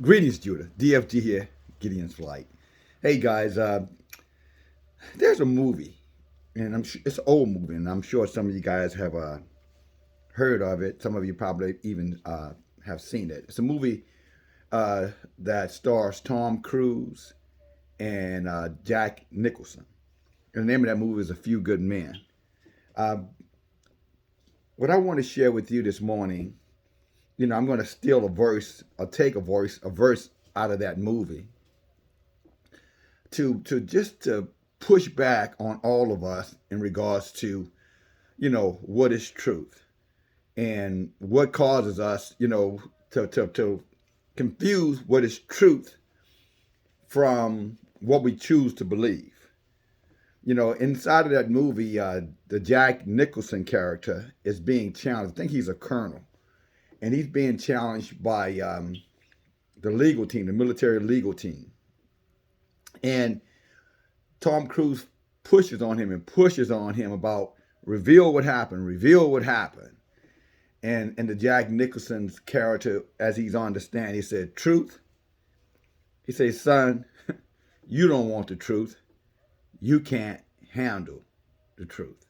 Greetings, Judah. DFG here, Gideon's Flight. Hey guys, there's a movie, and it's an old movie, and I'm sure some of you guys have heard of it. Some of you probably even have seen it. It's a movie uh, that stars Tom Cruise and Jack Nicholson. And the name of that movie is A Few Good Men. Uh, what I want to share with you this morning, I'm going to steal a verse, or take a verse out of that movie to push back on all of us in regards to what is truth and what causes us to confuse what is truth from what we choose to believe. Inside of that movie, the Jack Nicholson character is being challenged. I think he's a colonel, and he's being challenged by the legal team, the military legal team. And Tom Cruise pushes on him and pushes on him about reveal what happened, reveal what happened. And the Jack Nicholson's character, as he's on the stand, he said, truth. He says, son, you don't want the truth. You can't handle the truth.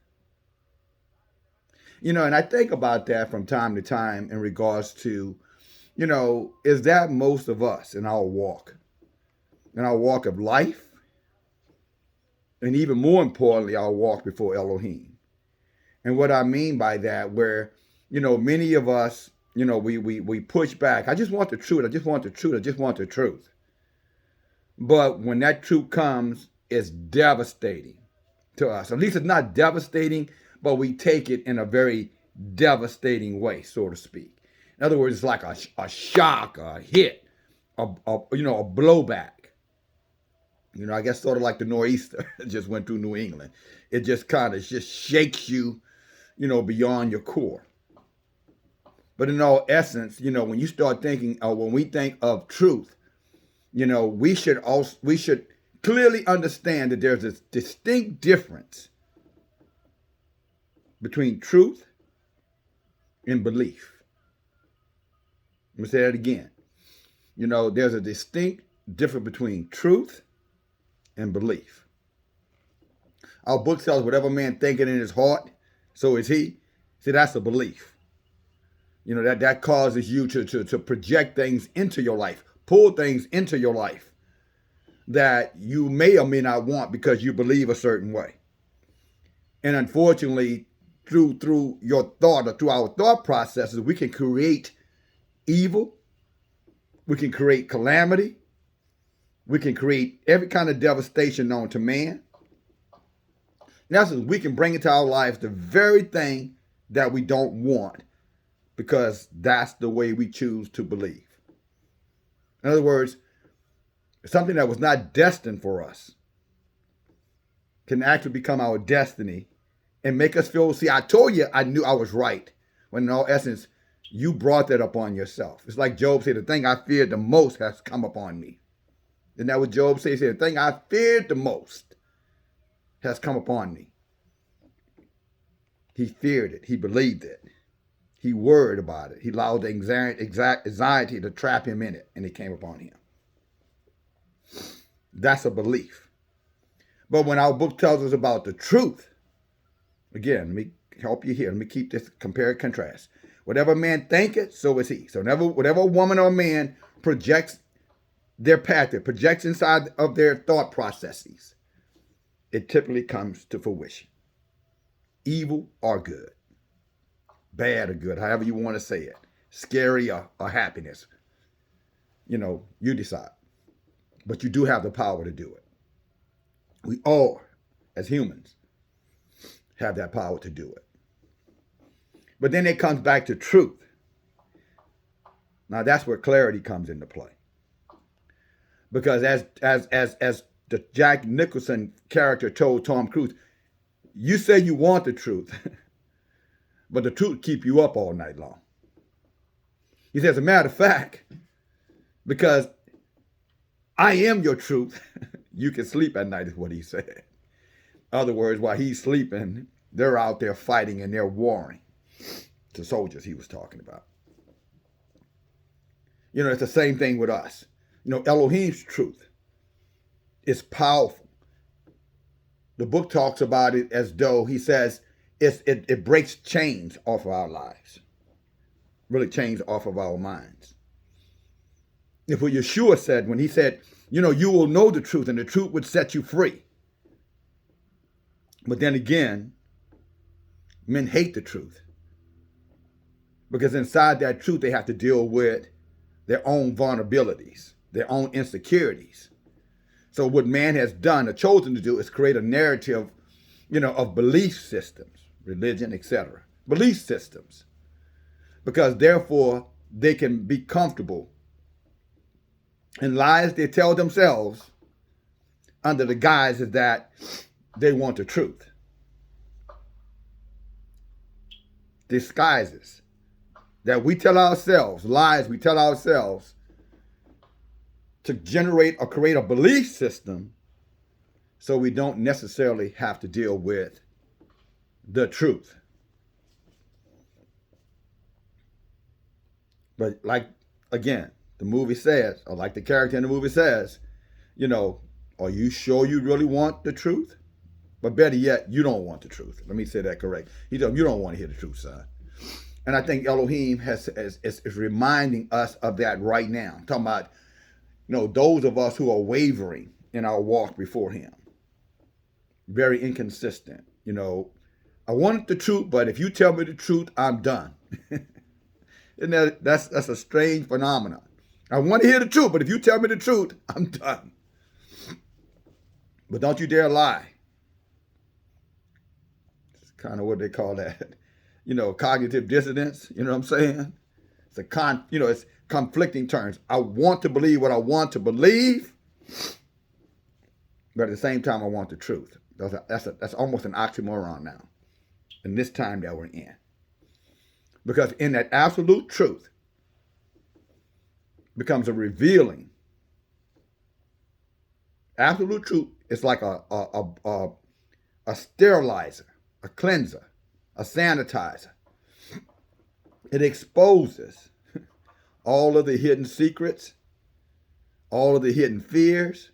And I think about that from time to time in regards to, is that most of us in our walk of life, and even more importantly, our walk before Elohim. And what I mean by that, where, many of us, we push back. I just want the truth. I just want the truth. I just want the truth. But when that truth comes, it's devastating to us. At least it's not devastating, but we take it in a very devastating way, so to speak. In other words, it's like a shock, a hit, a blowback. I guess sort of like the nor'easter just went through New England. It just kind of just shakes you, beyond your core. But in all essence, when you start thinking, or when we think of truth, we should clearly understand that there's a distinct difference between truth and belief. Let me say that again. There's a distinct difference between truth and belief. Our book says, whatever man thinketh in his heart, so is he. See, that's a belief. That causes you to project things into your life, pull things into your life that you may or may not want because you believe a certain way. And unfortunately, through your thought, or through our thought processes, we can create evil, we can create calamity, we can create every kind of devastation known to man. In essence, we can bring into our lives the very thing that we don't want because that's the way we choose to believe. In other words, something that was not destined for us can actually become our destiny and make us feel, see, I told you I knew I was right. When in all essence, you brought that upon yourself. It's like Job said, the thing I feared the most has come upon me. Isn't that what Job said? He said, the thing I feared the most has come upon me. He feared it. He believed it. He worried about it. He allowed the anxiety to trap him in it, and it came upon him. That's a belief. But when our book tells us about the truth, again, let me help you here. Let me keep this, compare and contrast. Whatever man thinketh, so is he. So whatever a woman or man projects their path, it projects inside of their thought processes, it typically comes to fruition. Evil or good, bad or good, however you want to say it, scary or happiness. You decide. But you do have the power to do it. We all, as humans, have that power to do it. But then it comes back to truth. Now that's where clarity comes into play. Because as the Jack Nicholson character told Tom Cruise, you say you want the truth, but the truth keep you up all night long. He says, as a matter of fact, because I am your truth, you can sleep at night, is what he said. In other words, while he's sleeping, they're out there fighting and they're warring. The soldiers he was talking about. It's the same thing with us. Elohim's truth is powerful. The book talks about it as though he says it breaks chains off of our lives, really chains off of our minds. If what Yeshua said when he said, you will know the truth and the truth would set you free. But then again, men hate the truth because inside that truth they have to deal with their own vulnerabilities, their own insecurities. So what man has done or chosen to do is create a narrative, of belief systems, religion, etc. Belief systems. Because therefore they can be comfortable in lies they tell themselves under the guise that they want the truth. Disguises that we tell ourselves, lies we tell ourselves to generate or create a belief system so we don't necessarily have to deal with the truth. But like, again, the movie says, or like the character in the movie says, are you sure you really want the truth? But better yet, you don't want the truth. Let me say that correct. He told him, you don't want to hear the truth, son. And I think Elohim is reminding us of that right now. I'm talking about, those of us who are wavering in our walk before him. Very inconsistent. I wanted the truth, but if you tell me the truth, I'm done. And that's a strange phenomenon. I want to hear the truth, but if you tell me the truth, I'm done. But don't you dare lie. It's kind of what they call that. Cognitive dissonance. You know what I'm saying? It's conflicting terms. I want to believe what I want to believe, but at the same time, I want the truth. That's almost an oxymoron now, in this time that we're in. Because in that absolute truth becomes a revealing. Absolute truth is like a sterilizer, a cleanser, a sanitizer. It exposes all of the hidden secrets, all of the hidden fears,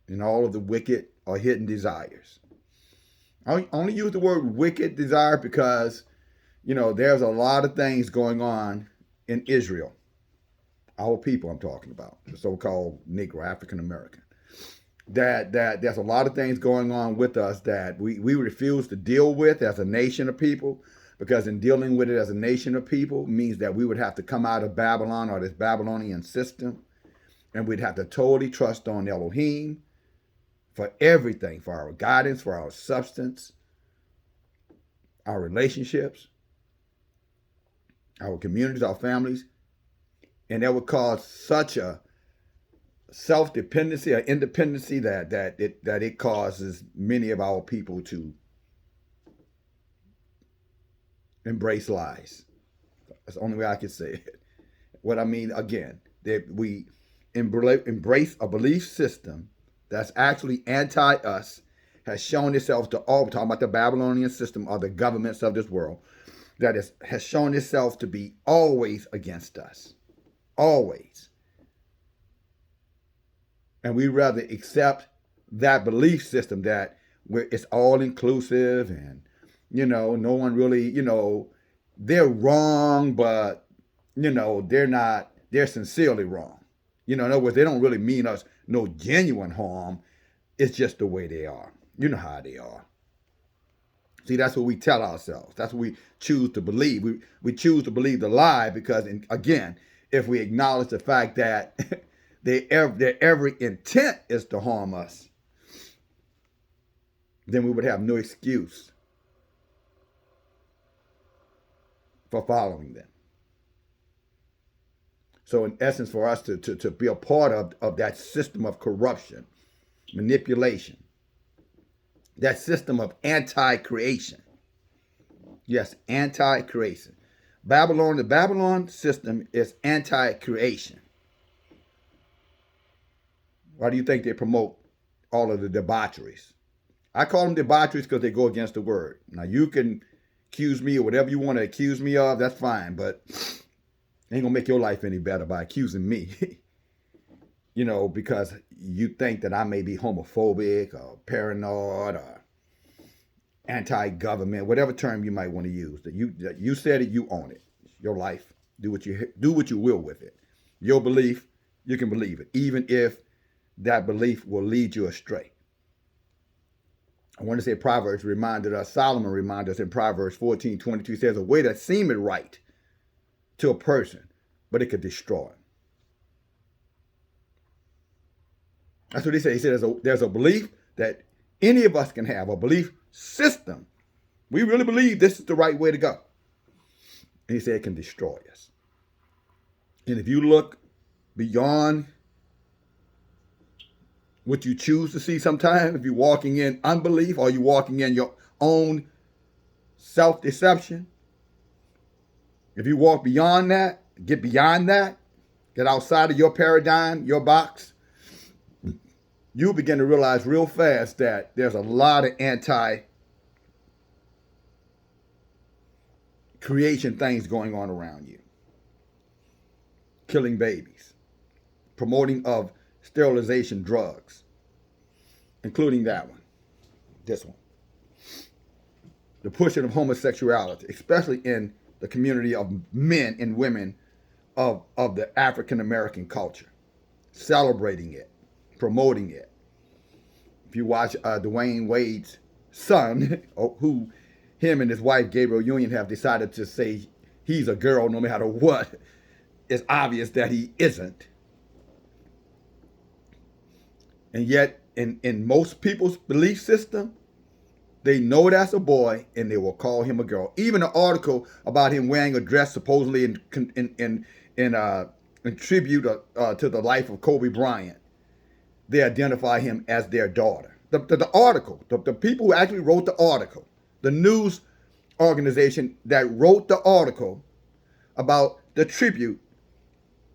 and all of the wicked or hidden desires. I only use the word wicked desire because, there's a lot of things going on in Israel. Our people I'm talking about, the so-called Negro, African American. That there's a lot of things going on with us that we refuse to deal with as a nation of people, because in dealing with it as a nation of people means that we would have to come out of Babylon or this Babylonian system, and we'd have to totally trust on Elohim for everything, for our guidance, for our substance, our relationships, our communities, our families. And that would cause such a self-dependency or independency that it causes many of our people to embrace lies. That's the only way I can say it. What I mean, again, that we embrace a belief system that's actually anti-us, has shown itself to all, talking about the Babylonian system or the governments of this world, has shown itself to be always against us. Always. And we rather accept that belief system that it's all inclusive and, no one really, they're wrong, but, they're sincerely wrong. In other words, they don't really mean us no genuine harm. It's just the way they are. You know how they are. See, that's what we tell ourselves. That's what we choose to believe. We choose to believe the lie because, again, if we acknowledge the fact that their every intent is to harm us, then we would have no excuse for following them. So in essence, for us to be a part of that system of corruption, manipulation, that system of anti-creation. Yes, anti-creation. The Babylon system is anti-creation. Why do you think they promote all of the debaucheries? I call them debaucheries because they go against the word. Now you can accuse me or whatever you want to accuse me of, that's fine. But it ain't going to make your life any better by accusing me. Because you think that I may be homophobic or paranoid or anti-government, whatever term you might want to use. That you said it, you own it. Your life. Do what you will with it. Your belief, you can believe it, even if that belief will lead you astray. I want to say Solomon reminded us in Proverbs 14:22 says, a way that seemeth right to a person, but it could destroy him. That's what he said. He said there's a belief that any of us can have, a belief system. We really believe this is the right way to go. And he said it can destroy us. And if you look beyond what you choose to see sometimes, if you're walking in unbelief or you're walking in your own self-deception, if you walk beyond that, get beyond that, get outside of your paradigm, your box, you'll begin to realize real fast that there's a lot of anti-creation things going on around you. Killing babies, promoting of sterilization drugs, including this one. The pushing of homosexuality, especially in the community of men and women of the African American culture, celebrating it, promoting it. If you watch Dwayne Wade's son, who him and his wife Gabrielle Union have decided to say he's a girl no matter what, it's obvious that he isn't. And yet, in most people's belief system, they know that's a boy and they will call him a girl. Even an article about him wearing a dress supposedly in tribute to the life of Kobe Bryant, they identify him as their daughter. The article, the people who actually wrote the article, the news organization that wrote the article about the tribute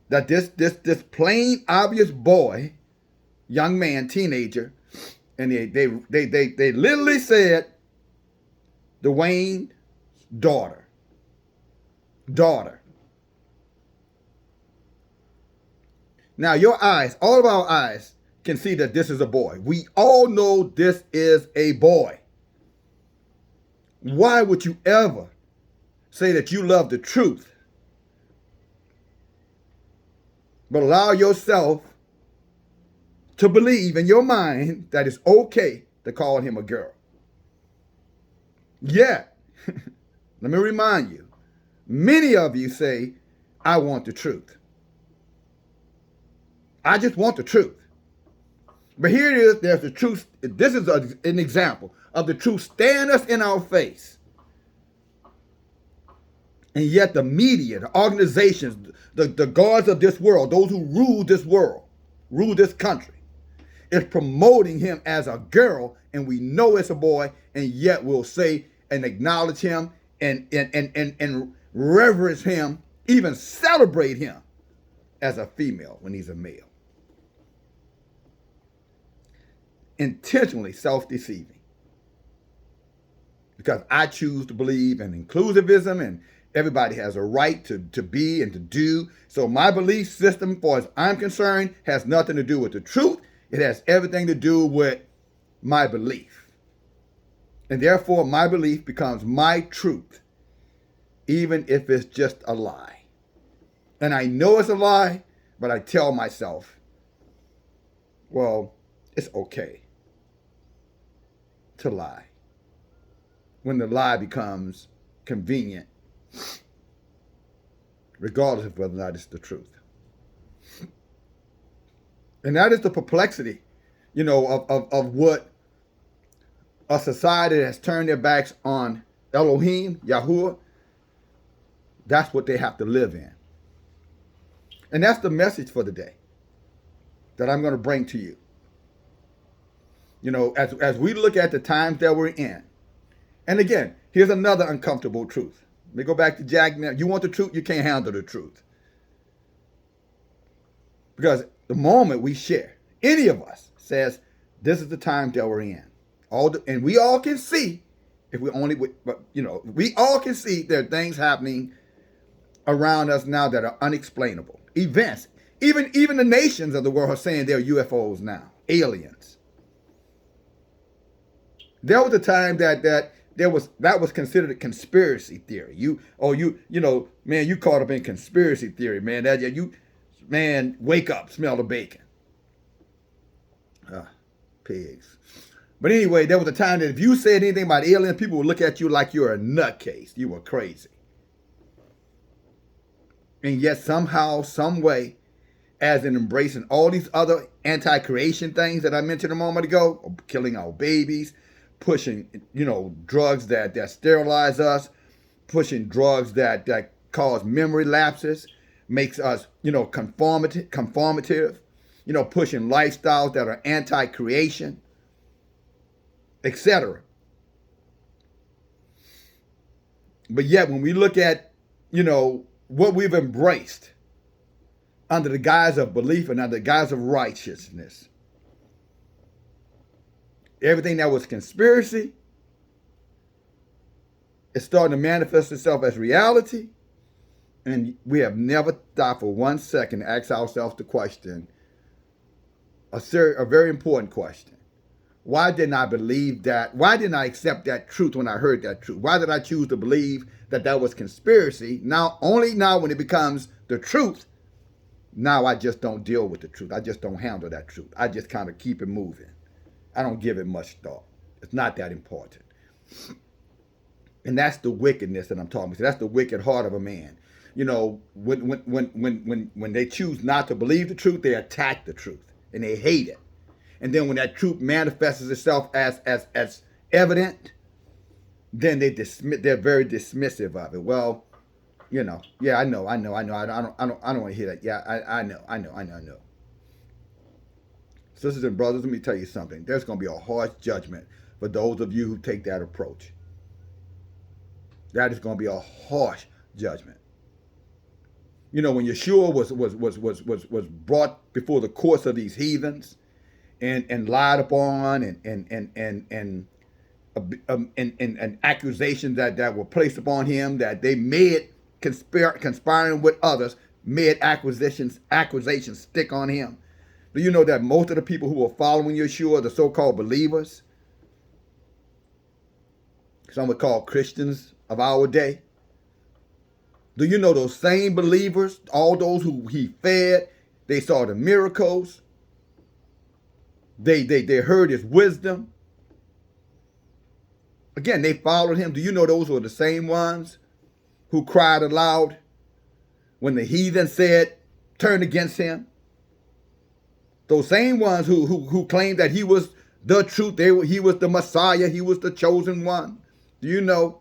that this plain obvious boy, young man, teenager, and they literally said Dwayne's daughter. Now your eyes, all of our eyes, can see that this is a boy. We all know this is a boy. Why would you ever say that you love the truth, but allow yourself to believe in your mind that it's okay to call him a girl? Yet, let me remind you, many of you say, I want the truth. I just want the truth. But here it is, there's the truth. This is an example of the truth staring us in our face. And yet the media, the organizations, the gods of this world, those who rule this world, rule this country, is promoting him as a girl, and we know it's a boy, and yet we'll say and acknowledge him and reverence him, even celebrate him as a female when he's a male. Intentionally self-deceiving. Because I choose to believe in inclusivism and everybody has a right to be and to do. So my belief system, far as I'm concerned, has nothing to do with the truth. It has everything to do with my belief. And therefore, my belief becomes my truth, even if it's just a lie. And I know it's a lie, but I tell myself, well, it's okay to lie when the lie becomes convenient, regardless of whether or not it's the truth. And that is the perplexity, of what a society that has turned their backs on Elohim, Yahuwah. That's what they have to live in. And that's the message for the day that I'm going to bring to you. As we look at the times that we're in, and again, here's another uncomfortable truth. Let me go back to Jack now. You want the truth, you can't handle the truth. Because the moment we share, any of us says, this is the time that we're in. And we all can see, If we only would, but we all can see there are things happening around us now that are unexplainable events. Even the nations of the world are saying they're UFOs now, aliens. There was a time that was considered a conspiracy theory. Man, you caught up in conspiracy theory, man. Man, wake up, smell the bacon. Pigs. But anyway, there was a time that if you said anything about aliens, people would look at you like you're a nutcase. You were crazy. And yet somehow, some way, as in embracing all these other anti-creation things that I mentioned a moment ago, killing our babies, pushing, drugs that sterilize us, pushing drugs that cause memory lapses, makes us, conformative, pushing lifestyles that are anti-creation, etc. But yet when we look at, what we've embraced under the guise of belief and under the guise of righteousness, everything that was conspiracy is starting to manifest itself as reality. And we have never stopped for 1 second to ask ourselves the question, a very important question. Why didn't I believe that? Why didn't I accept that truth when I heard that truth? Why did I choose to believe that was conspiracy? Only now when it becomes the truth, now I just don't deal with the truth. I just don't handle that truth. I just kind of keep it moving. I don't give it much thought. It's not that important. And that's the wickedness that I'm talking about. That's the wicked heart of a man. When they choose not to believe the truth, they attack the truth and they hate it. And then when that truth manifests itself as evident, then they're very dismissive of it. Well, yeah, I know. I don't want to hear that. Yeah, I know. Sisters and brothers, let me tell you something. There's going to be a harsh judgment for those of you who take that approach. That is going to be a harsh judgment. When Yeshua was brought before the courts of these heathens and lied upon and accusations that were placed upon him, that they made conspiring with others, made accusations stick on him. Do you know that most of the people who were following Yeshua, the so-called believers, some would call Christians of our day, do you know those same believers, all those who he fed, they saw the miracles, they heard his wisdom. Again, they followed him. Do you know those were the same ones who cried aloud when the heathen said, turn against him? Those same ones who claimed that he was the truth, he was the Messiah, he was the chosen one. Do you know,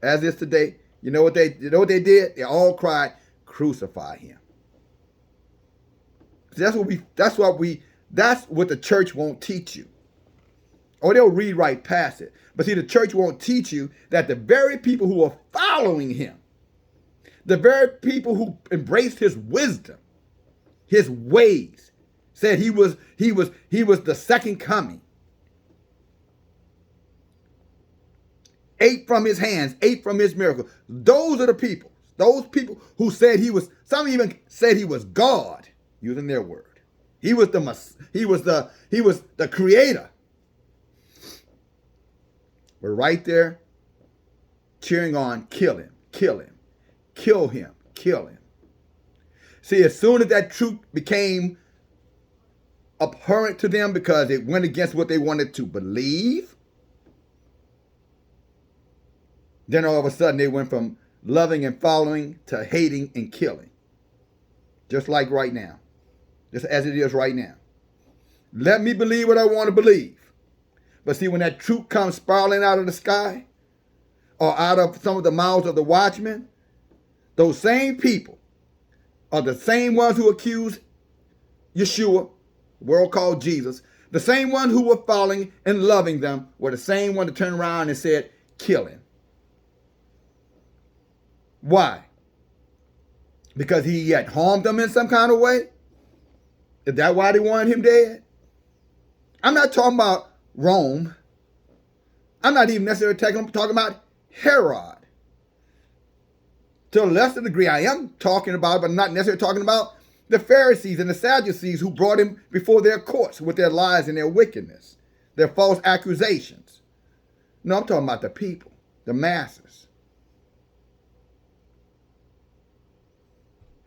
as is today, you know what they did? They all cried, crucify him. That's what the church won't teach you. Or they'll read right past it. But see, the church won't teach you that the very people who are following him, the very people who embraced his wisdom, his ways, said he was the second coming, ate from his hands, ate from his miracle. Those are the people. Those people who said some even said he was God, using their word. He was the creator. But right there, cheering on, kill him, kill him, kill him, kill him. See, as soon as that truth became abhorrent to them because it went against what they wanted to believe, then all of a sudden they went from loving and following to hating and killing. Just like right now. Just as it is right now. Let me believe what I want to believe. But see, when that truth comes spiraling out of the sky or out of some of the mouths of the watchmen, those same people are the same ones who accuse Yeshua, the world called Jesus. The same ones who were following and loving them were the same one that turned around and said, kill him. Why? Because he had harmed them in some kind of way? Is that why they wanted him dead? I'm not talking about Rome. I'm not even necessarily talking about Herod. To a lesser degree, I am talking about, but not necessarily talking about the Pharisees and the Sadducees who brought him before their courts with their lies and their wickedness, their false accusations. No, I'm talking about the people, the masses.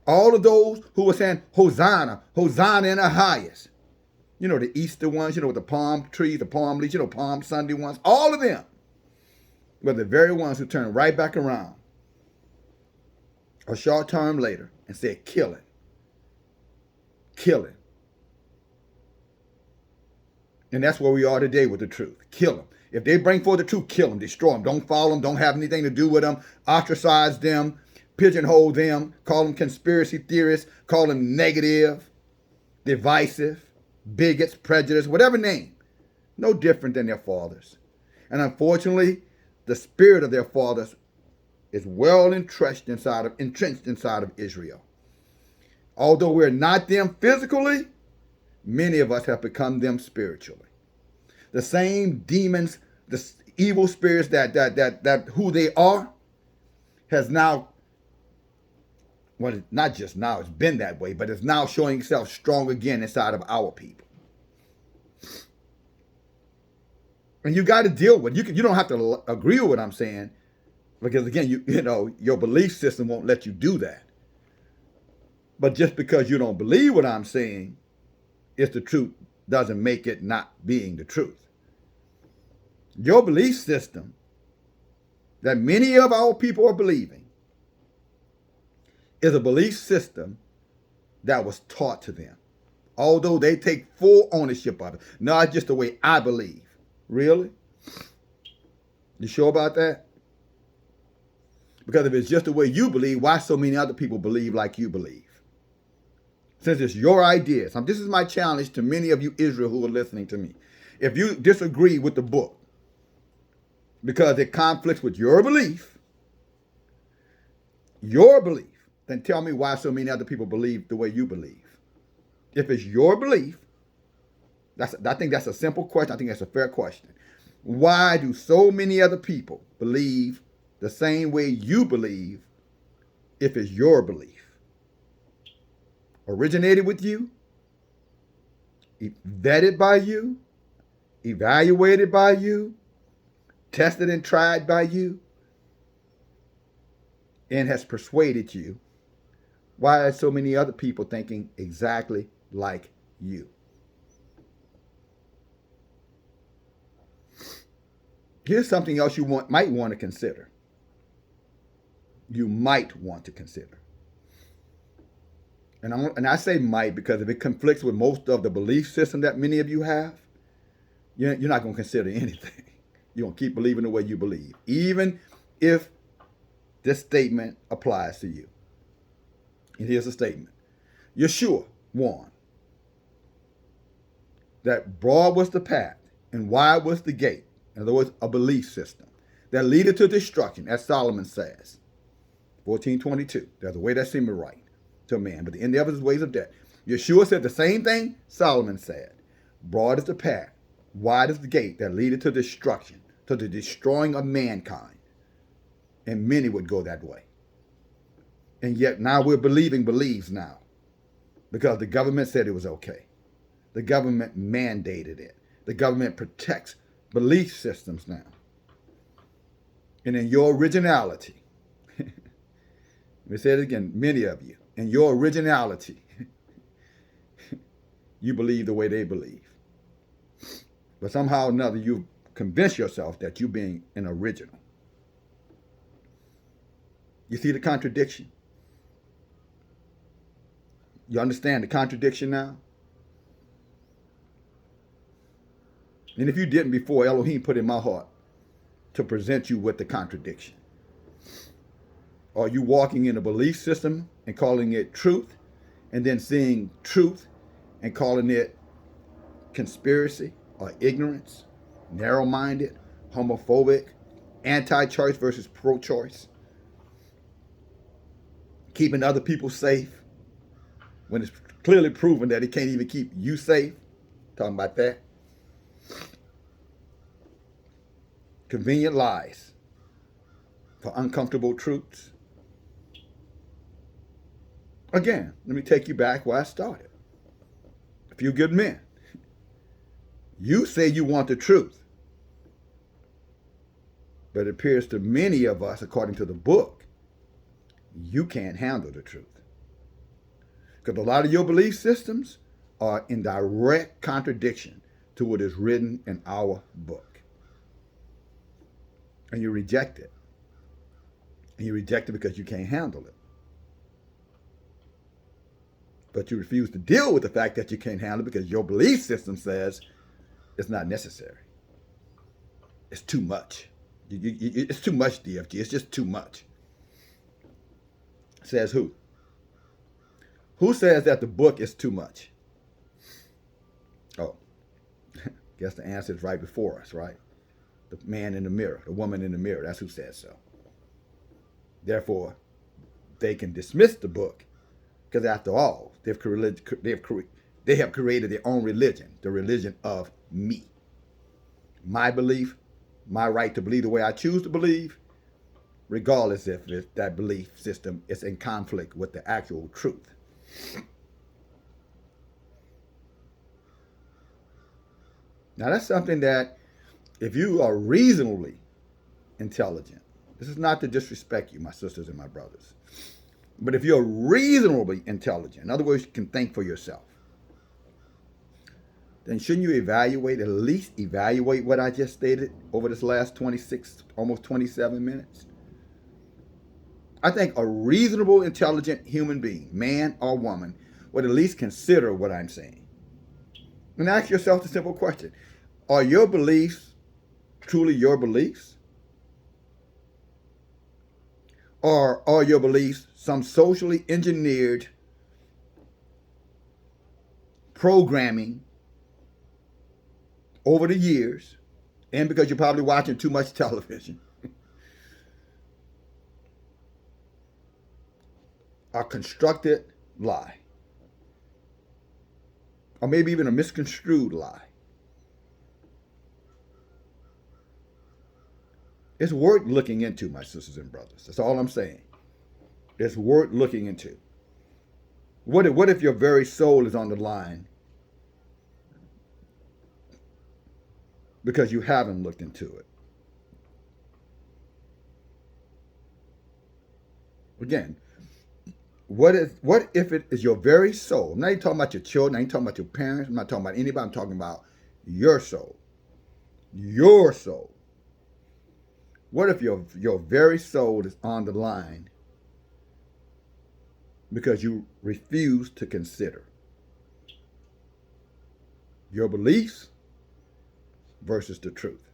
All of those who were saying, Hosanna, Hosanna in the highest. You know, the Easter ones, you know, with the palm trees, the palm leaves, you know, Palm Sunday ones. All of them were the very ones who turned right back around a short time later and said, kill him. Kill him. And that's where we are today with the truth. Kill them. If they bring forth the truth, kill them, destroy them. Don't follow them. Don't have anything to do with them. Ostracize them. Pigeonhole them. Call them conspiracy theorists. Call them negative, divisive, bigots, prejudice, whatever name. No different than their fathers. And unfortunately, the spirit of their fathers is well entrenched inside of Israel. Although we're not them physically, many of us have become them spiritually. The same demons, the evil spirits that who they are, has now, well, not just now, it's been that way, but it's now showing itself strong again inside of our people. And you got to deal with it. You don't have to agree with what I'm saying, because again, you know, your belief system won't let you do that. But just because you don't believe what I'm saying, it's the truth, doesn't make it not being the truth. Your belief system that many of our people are believing is a belief system that was taught to them. Although they take full ownership of it. No, it's just the way I believe. Really? You sure about that? Because if it's just the way you believe, why so many other people believe like you believe? Since it's your ideas. This is my challenge to many of you Israel who are listening to me. If you disagree with the book because it conflicts with your belief, then tell me why so many other people believe the way you believe. If it's your belief, I think that's a simple question. I think that's a fair question. Why do so many other people believe the same way you believe if it's your belief? Originated with you, vetted by you, evaluated by you, tested and tried by you, and has persuaded you. Why are so many other people thinking exactly like you? Here's something else you might want to consider. You might want to consider. And I say might because if it conflicts with most of the belief system that many of you have, you're not going to consider anything. You're going to keep believing the way you believe, even if this statement applies to you. And here's a statement. Yeshua warned that broad was the path and wide was the gate. In other words, a belief system that leadeth to destruction, as Solomon says. 14:22. There's a way that seemeth right to a man, but the end of his ways of death. Yeshua said the same thing Solomon said. Broad is the path, wide is the gate that leadeth to destruction, to the destroying of mankind. And many would go that way. And yet now we're believing beliefs now because the government said it was okay. The government mandated it. The government protects belief systems now. And in your originality, let me say it again, many of you, in your originality, you believe the way they believe. But somehow or another, you convince yourself that you're being an original. You see the contradiction? You understand the contradiction now? And if you didn't before, Elohim put in my heart to present you with the contradiction. Are you walking in a belief system and calling it truth, and then seeing truth and calling it conspiracy or ignorance, narrow-minded, homophobic, anti-choice versus pro-choice, keeping other people safe when it's clearly proven that it can't even keep you safe? Talking about that. convenient lies for uncomfortable truths. Again, let me take you back where I started. A few good men. You say you want the truth, but it appears to many of us, according to the book, you can't handle the truth. Because a lot of your belief systems are in direct contradiction to what is written in our book. And you reject it. And you reject it because you can't handle it. But you refuse to deal with the fact that you can't handle it because your belief system says it's not necessary. It's too much. It's too much, DFG. It's just too much. Says who? Who says that the book is too much? Oh, guess the answer is right before us, right? The man in the mirror, the woman in the mirror. That's who says so. Therefore, they can dismiss the book because, after all, they have created their own religion, the religion of me. My belief, my right to believe the way I choose to believe, regardless if that belief system is in conflict with the actual truth. Now, that's something that, if you are reasonably intelligent, this is not to disrespect you, my sisters and my brothers, but if you're reasonably intelligent, in other words, you can think for yourself, then shouldn't you at least evaluate what I just stated over this last 26, almost 27 minutes? I think a reasonable, intelligent human being, man or woman, would at least consider what I'm saying. And ask yourself the simple question: are your beliefs truly your beliefs? Or are your beliefs some socially engineered programming over the years, and because you're probably watching too much television, a constructed lie? Or maybe even a misconstrued lie. It's worth looking into, my sisters and brothers. That's all I'm saying. It's worth looking into. What if your very soul is on the line because you haven't looked into it? Again, what if it is your very soul? I'm not even talking about your children. I ain't talking about your parents. I'm not talking about anybody. I'm talking about your soul. Your soul. What if your very soul is on the line because you refuse to consider your beliefs versus the truth?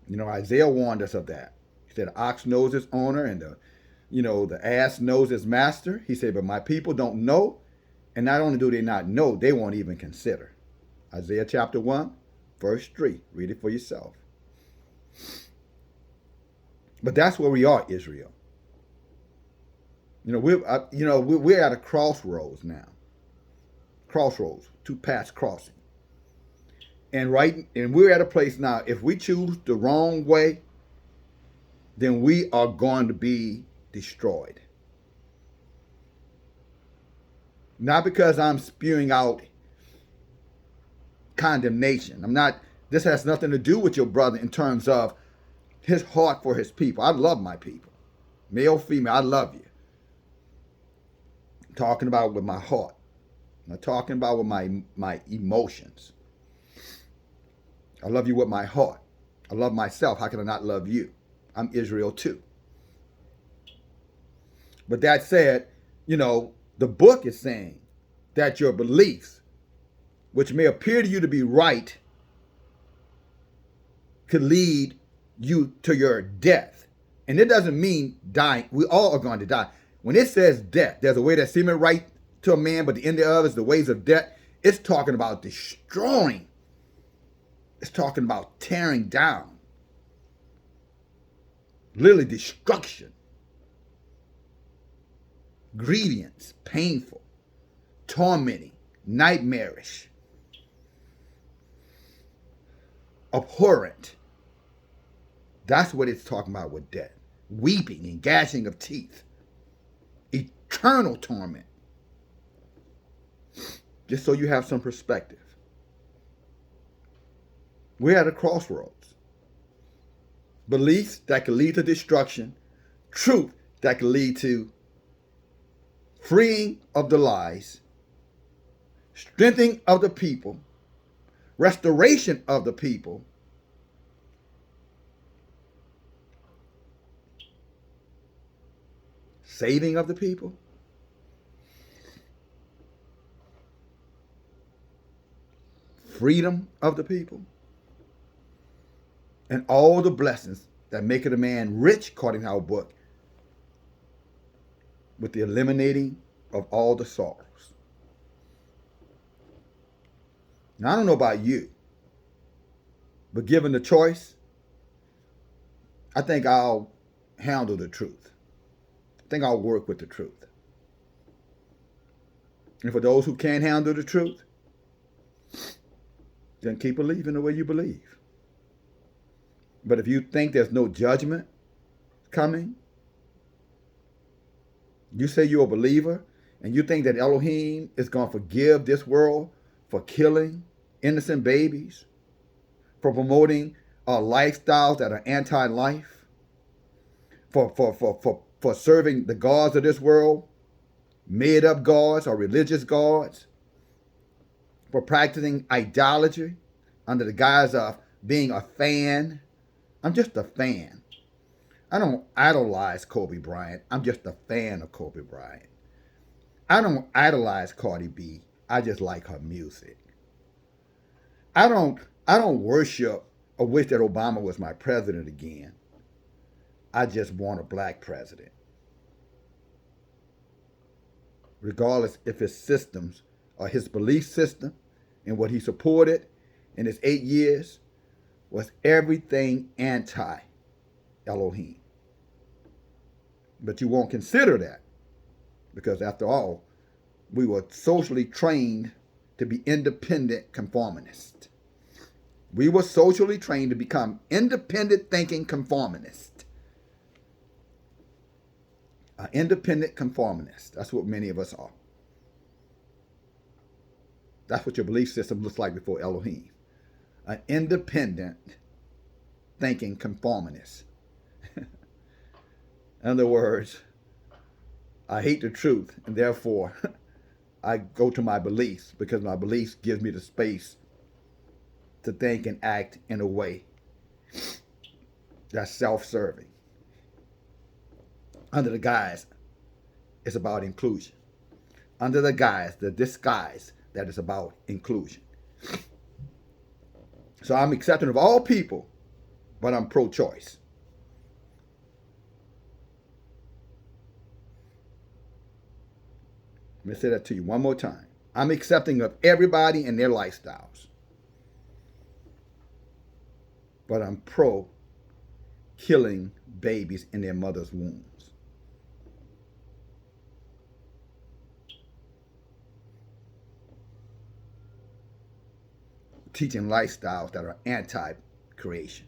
You know, Isaiah warned us of that. He said, the ox knows its owner and the ass knows its master. He said, but my people don't know. And not only do they not know, they won't even consider. Isaiah chapter 1, verse 3. Read it for yourself. But that's where we are, Israel. We're at a crossroads now. Crossroads, two paths crossing. And we're at a place now, if we choose the wrong way, then we are going to be destroyed. Not because I'm spewing out condemnation. This has nothing to do with your brother in terms of his heart for his people. I love my people. Male, female, I love you. I'm talking about with my heart. I'm not talking about with my emotions. I love you with my heart. I love myself. How can I not love you? I'm Israel too. But that said, the book is saying that your beliefs, which may appear to you to be right, could lead you to your death. And it doesn't mean dying. We all are going to die. When it says death, there's a way that seemeth right to a man, but the end thereof is the ways of death. It's talking about destroying. It's talking about tearing down. Literally destruction. Grievance, painful, tormenting, nightmarish. abhorrent. That's what it's talking about with death. Weeping and gnashing of teeth. Eternal torment. Just so you have some perspective. We're at a crossroads. Beliefs that can lead to destruction. Truth that can lead to freeing of the lies. Strengthening of the people. Restoration of the people. Saving of the people. Freedom of the people. And all the blessings that make it a man rich, according to our book, with the eliminating of all the sorrows. Now, I don't know about you, but given the choice, I think I'll handle the truth. I think I'll work with the truth. And for those who can't handle the truth, then keep believing the way you believe. But if you think there's no judgment coming, you say you're a believer, and you think that Elohim is going to forgive this world for killing innocent babies, for promoting lifestyles that are anti-life, for serving the gods of this world, made-up gods or religious gods, for practicing idolatry under the guise of being a fan. I'm just a fan. I don't idolize Kobe Bryant. I'm just a fan of Kobe Bryant. I don't idolize Cardi B. I just like her music. I don't worship or wish that Obama was my president again. I just want a black president. Regardless if his systems or his belief system and what he supported in his 8 years was everything anti-Elohim. But you won't consider that because, after all, we were socially trained to be independent conformists. We were socially trained to become independent thinking conformists. An independent conformist. That's what many of us are. That's what your belief system looks like before Elohim. An independent thinking conformist. In other words, I hate the truth, and therefore I go to my beliefs because my beliefs gives me the space to think and act in a way that's self-serving. Under the guise, it's about inclusion. Under the guise, the disguise that is about inclusion. So I'm accepting of all people, but I'm pro-choice. Let me say that to you one more time. I'm accepting of everybody and their lifestyles. But I'm pro killing babies in their mother's wombs. Teaching lifestyles that are anti-creation.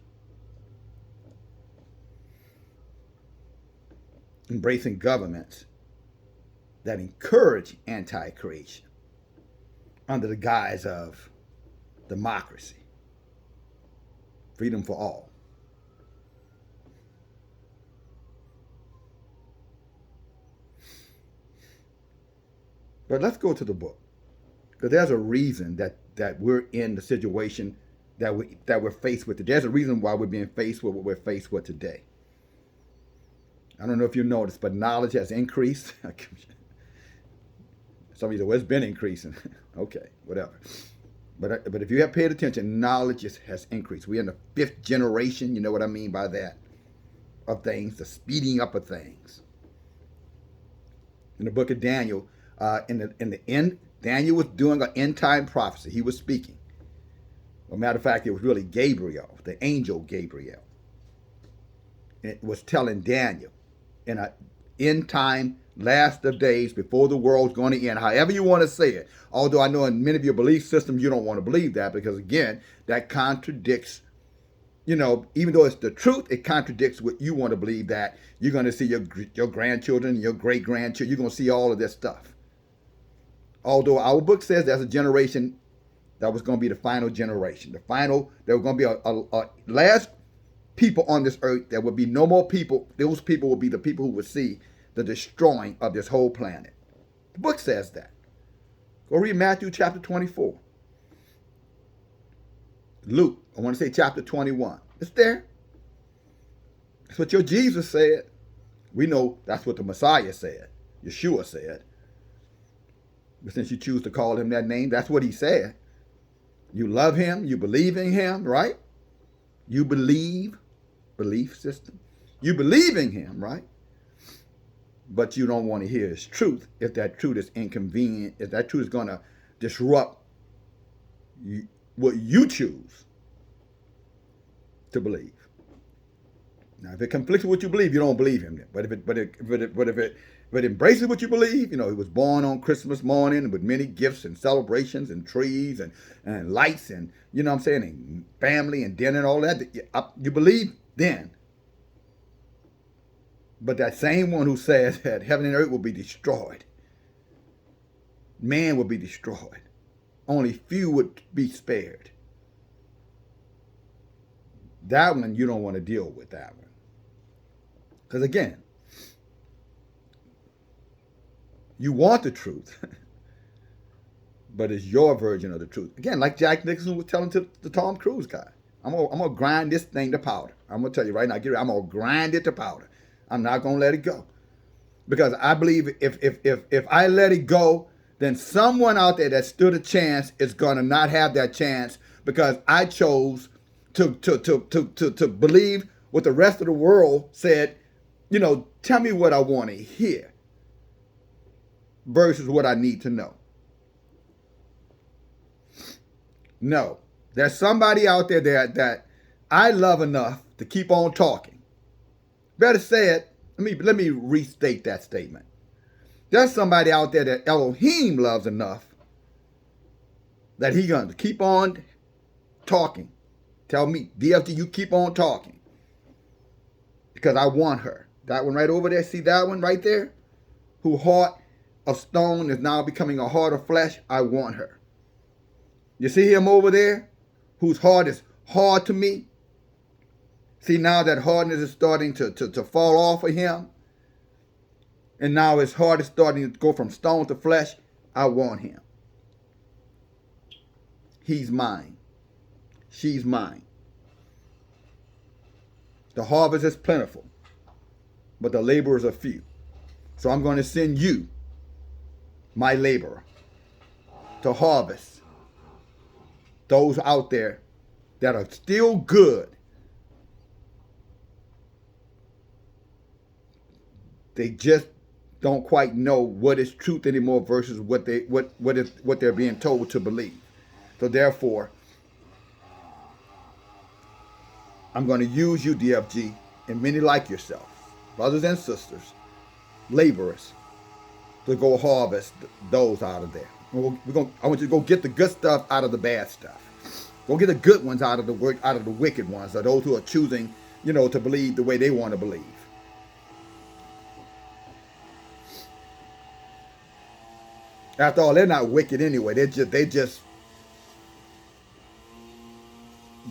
Embracing governments that encourage anti-creation under the guise of democracy, freedom for all. But let's go to the book, because there's a reason that we're in the situation that we're faced with. There's a reason why we're being faced with what we're faced with today. I don't know if you noticed, but knowledge has increased. Some of you say, well, it's been increasing. Okay, whatever. But if you have paid attention, knowledge has increased. We're in the 5th generation, you know what I mean by that, of things, the speeding up of things. In the book of Daniel, in the end, Daniel was doing an end time prophecy. He was speaking. As a matter of fact, it was really Gabriel, the angel Gabriel. It was telling Daniel in an end time, last of days, before the world's going to end, however you want to say it. Although I know in many of your belief systems you don't want to believe that, because again, that contradicts even though it's the truth, it contradicts what you want to believe, that you're going to see your grandchildren, your great grandchildren. You're going to see all of this stuff. Although our book says there's a generation that was going to be the final generation, there was going to be a last people on this earth. There would be no more people. Those people will be the people who would see the destroying of this whole planet. The book says that. Go read Matthew chapter 24. Luke, I want to say chapter 21. It's there. That's what your Jesus said. We know that's what the Messiah said. Yeshua said. But since you choose to call him that name, that's what he said. You love him. You believe in him, right? You believe system. You believe in him, right? But you don't want to hear his truth if that truth is inconvenient, if that truth is going to disrupt what you choose to believe. Now, if it conflicts with what you believe, you don't believe him. But if it embraces what you believe, he was born on Christmas morning with many gifts and celebrations and trees and lights and, and family and dinner and all that, you believe then. But that same one who says that heaven and earth will be destroyed, man will be destroyed, only few would be spared. That one, you don't want to deal with that one. Because again, you want the truth, but it's your version of the truth. Again, like Jack Nicholson was telling to the Tom Cruise guy, I'm gonna grind this thing to powder. I'm gonna tell you right now, I'm gonna grind it to powder. I'm not gonna let it go, because I believe if I let it go, then someone out there that stood a chance is gonna not have that chance, because I chose to believe what the rest of the world said. Tell me what I want to hear versus what I need to know. No, there's somebody out there that I love enough to keep on talking. Better say it. Let me restate that statement. There's somebody out there that Elohim loves enough that he's going to keep on talking. Tell me, DFG, you keep on talking, because I want her. That one right over there, see that one right there? Who heart of stone is now becoming a heart of flesh. I want her. You see him over there, whose heart is hard to me? See, now that hardness is starting to fall off of him, and now his heart is starting to go from stone to flesh. I want him. He's mine. She's mine. The harvest is plentiful, but the laborers are few. So I'm going to send you, my laborer, to harvest those out there that are still good. They just don't quite know what is truth anymore versus what they're being told to believe. So therefore, I'm going to use you, DFG, and many like yourself, brothers and sisters, laborers, to go harvest those out of there. I want you to go get the good stuff out of the bad stuff. Go get the good ones out of the wicked ones, or those who are choosing, to believe the way they want to believe. After all, they're not wicked anyway. They just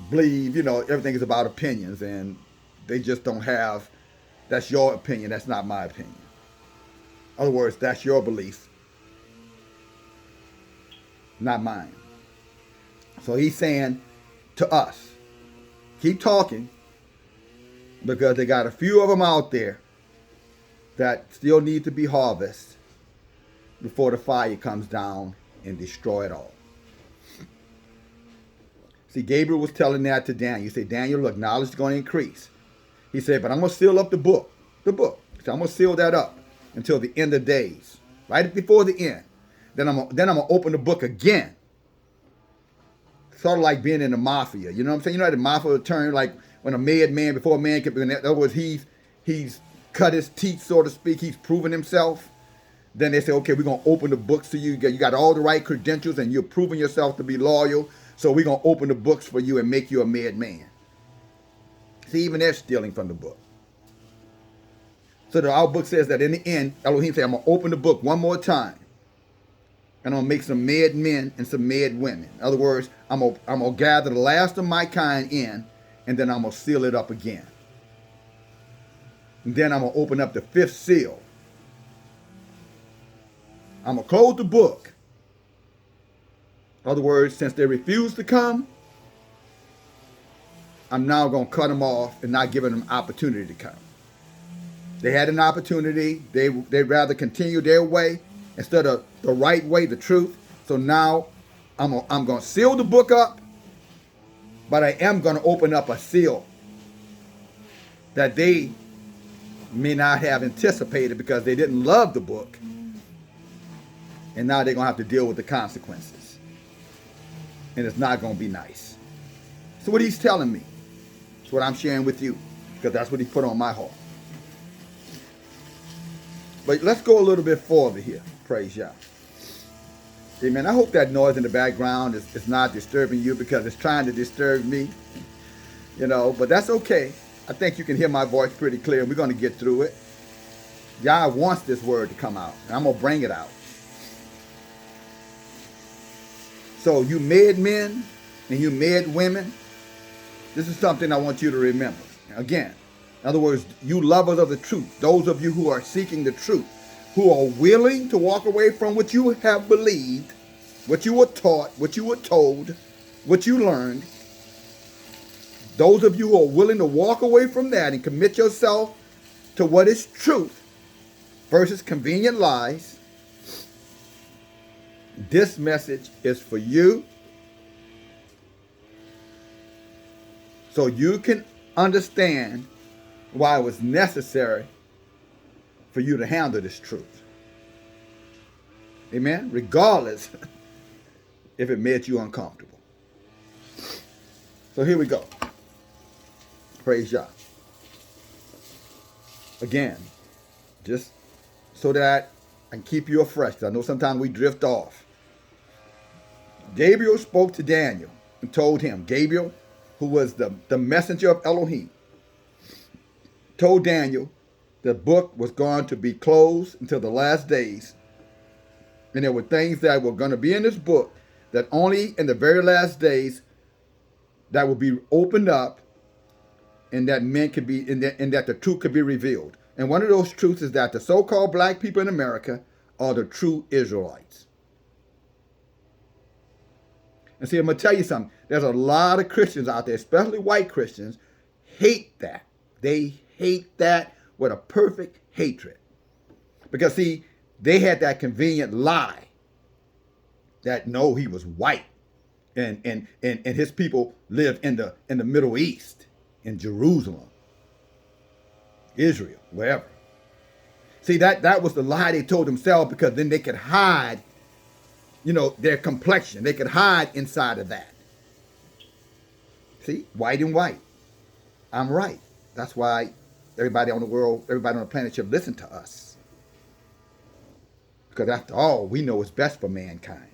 believe, everything is about opinions, and they just don't have, that's your opinion, that's not my opinion. In other words, that's your belief, not mine. So he's saying to us, keep talking, because they got a few of them out there that still need to be harvested before the fire comes down and destroy it all. See, Gabriel was telling that to Daniel. He said, Daniel, look, knowledge is going to increase. He said, but I'm going to seal up the book. He said, I'm going to seal that up until the end of days, right before the end. Then I'm going to open the book again. Sort of like being in the mafia. You know what I'm saying? You know how the mafia turn, like when a madman, before a man can, in other words, he's cut his teeth, so to speak. He's proven himself. Then they say, okay, we're going to open the books to you. You got all the right credentials, and you're proving yourself to be loyal. So we're going to open the books for you and make you a madman. See, even they're stealing from the book. So our book says that in the end, Elohim said, I'm going to open the book one more time. And I'm going to make some mad men and some mad women. In other words, I'm going to gather the last of my kind in, and then I'm going to seal it up again. And then I'm going to open up the fifth seal. I'm going to close the book. In other words, since they refuse to come, I'm now going to cut them off and not giving them opportunity to come. They had an opportunity. They'd rather continue their way instead of the right way, the truth. So now I'm going to seal the book up, but I am going to open up a seal that they may not have anticipated because they didn't love the book. And now they're going to have to deal with the consequences. And it's not going to be nice. So what he's telling me, it's what I'm sharing with you, because that's what he put on my heart. But let's go a little bit further here. Praise Yah. Amen. I hope that noise in the background is not disturbing you, because it's trying to disturb me. You know, but that's okay. I think you can hear my voice pretty clear, and we're going to get through it. Yah wants this word to come out, and I'm going to bring it out. So you mad men and you mad women, this is something I want you to remember. Again, in other words, you lovers of the truth, those of you who are seeking the truth, who are willing to walk away from what you have believed, what you were taught, what you were told, what you learned, those of you who are willing to walk away from that and commit yourself to what is truth versus convenient lies, this message is for you, so you can understand why it was necessary for you to handle this truth. Amen? Regardless if it made you uncomfortable. So here we go. Praise Yah. Again, just so that I can keep you afresh, because I know sometimes we drift off. Gabriel spoke to Daniel and told him, Gabriel, who was the messenger of Elohim, told Daniel the book was going to be closed until the last days. And there were things that were going to be in this book that only in the very last days that would be opened up, and that men could be, and that the truth could be revealed. And one of those truths is that the so-called black people in America are the true Israelites. And see, I'm going to tell you something. There's a lot of Christians out there, especially white Christians, hate that. They hate that with a perfect hatred. Because, see, they had that convenient lie that, no, he was white. And his people lived in the Middle East, in Jerusalem, Israel, wherever. See, that was the lie they told themselves, because then they could hide, their complexion. They could hide inside of that. See, white and white. I'm right. That's why everybody on the planet should listen to us. Because after all, we know what's best for mankind.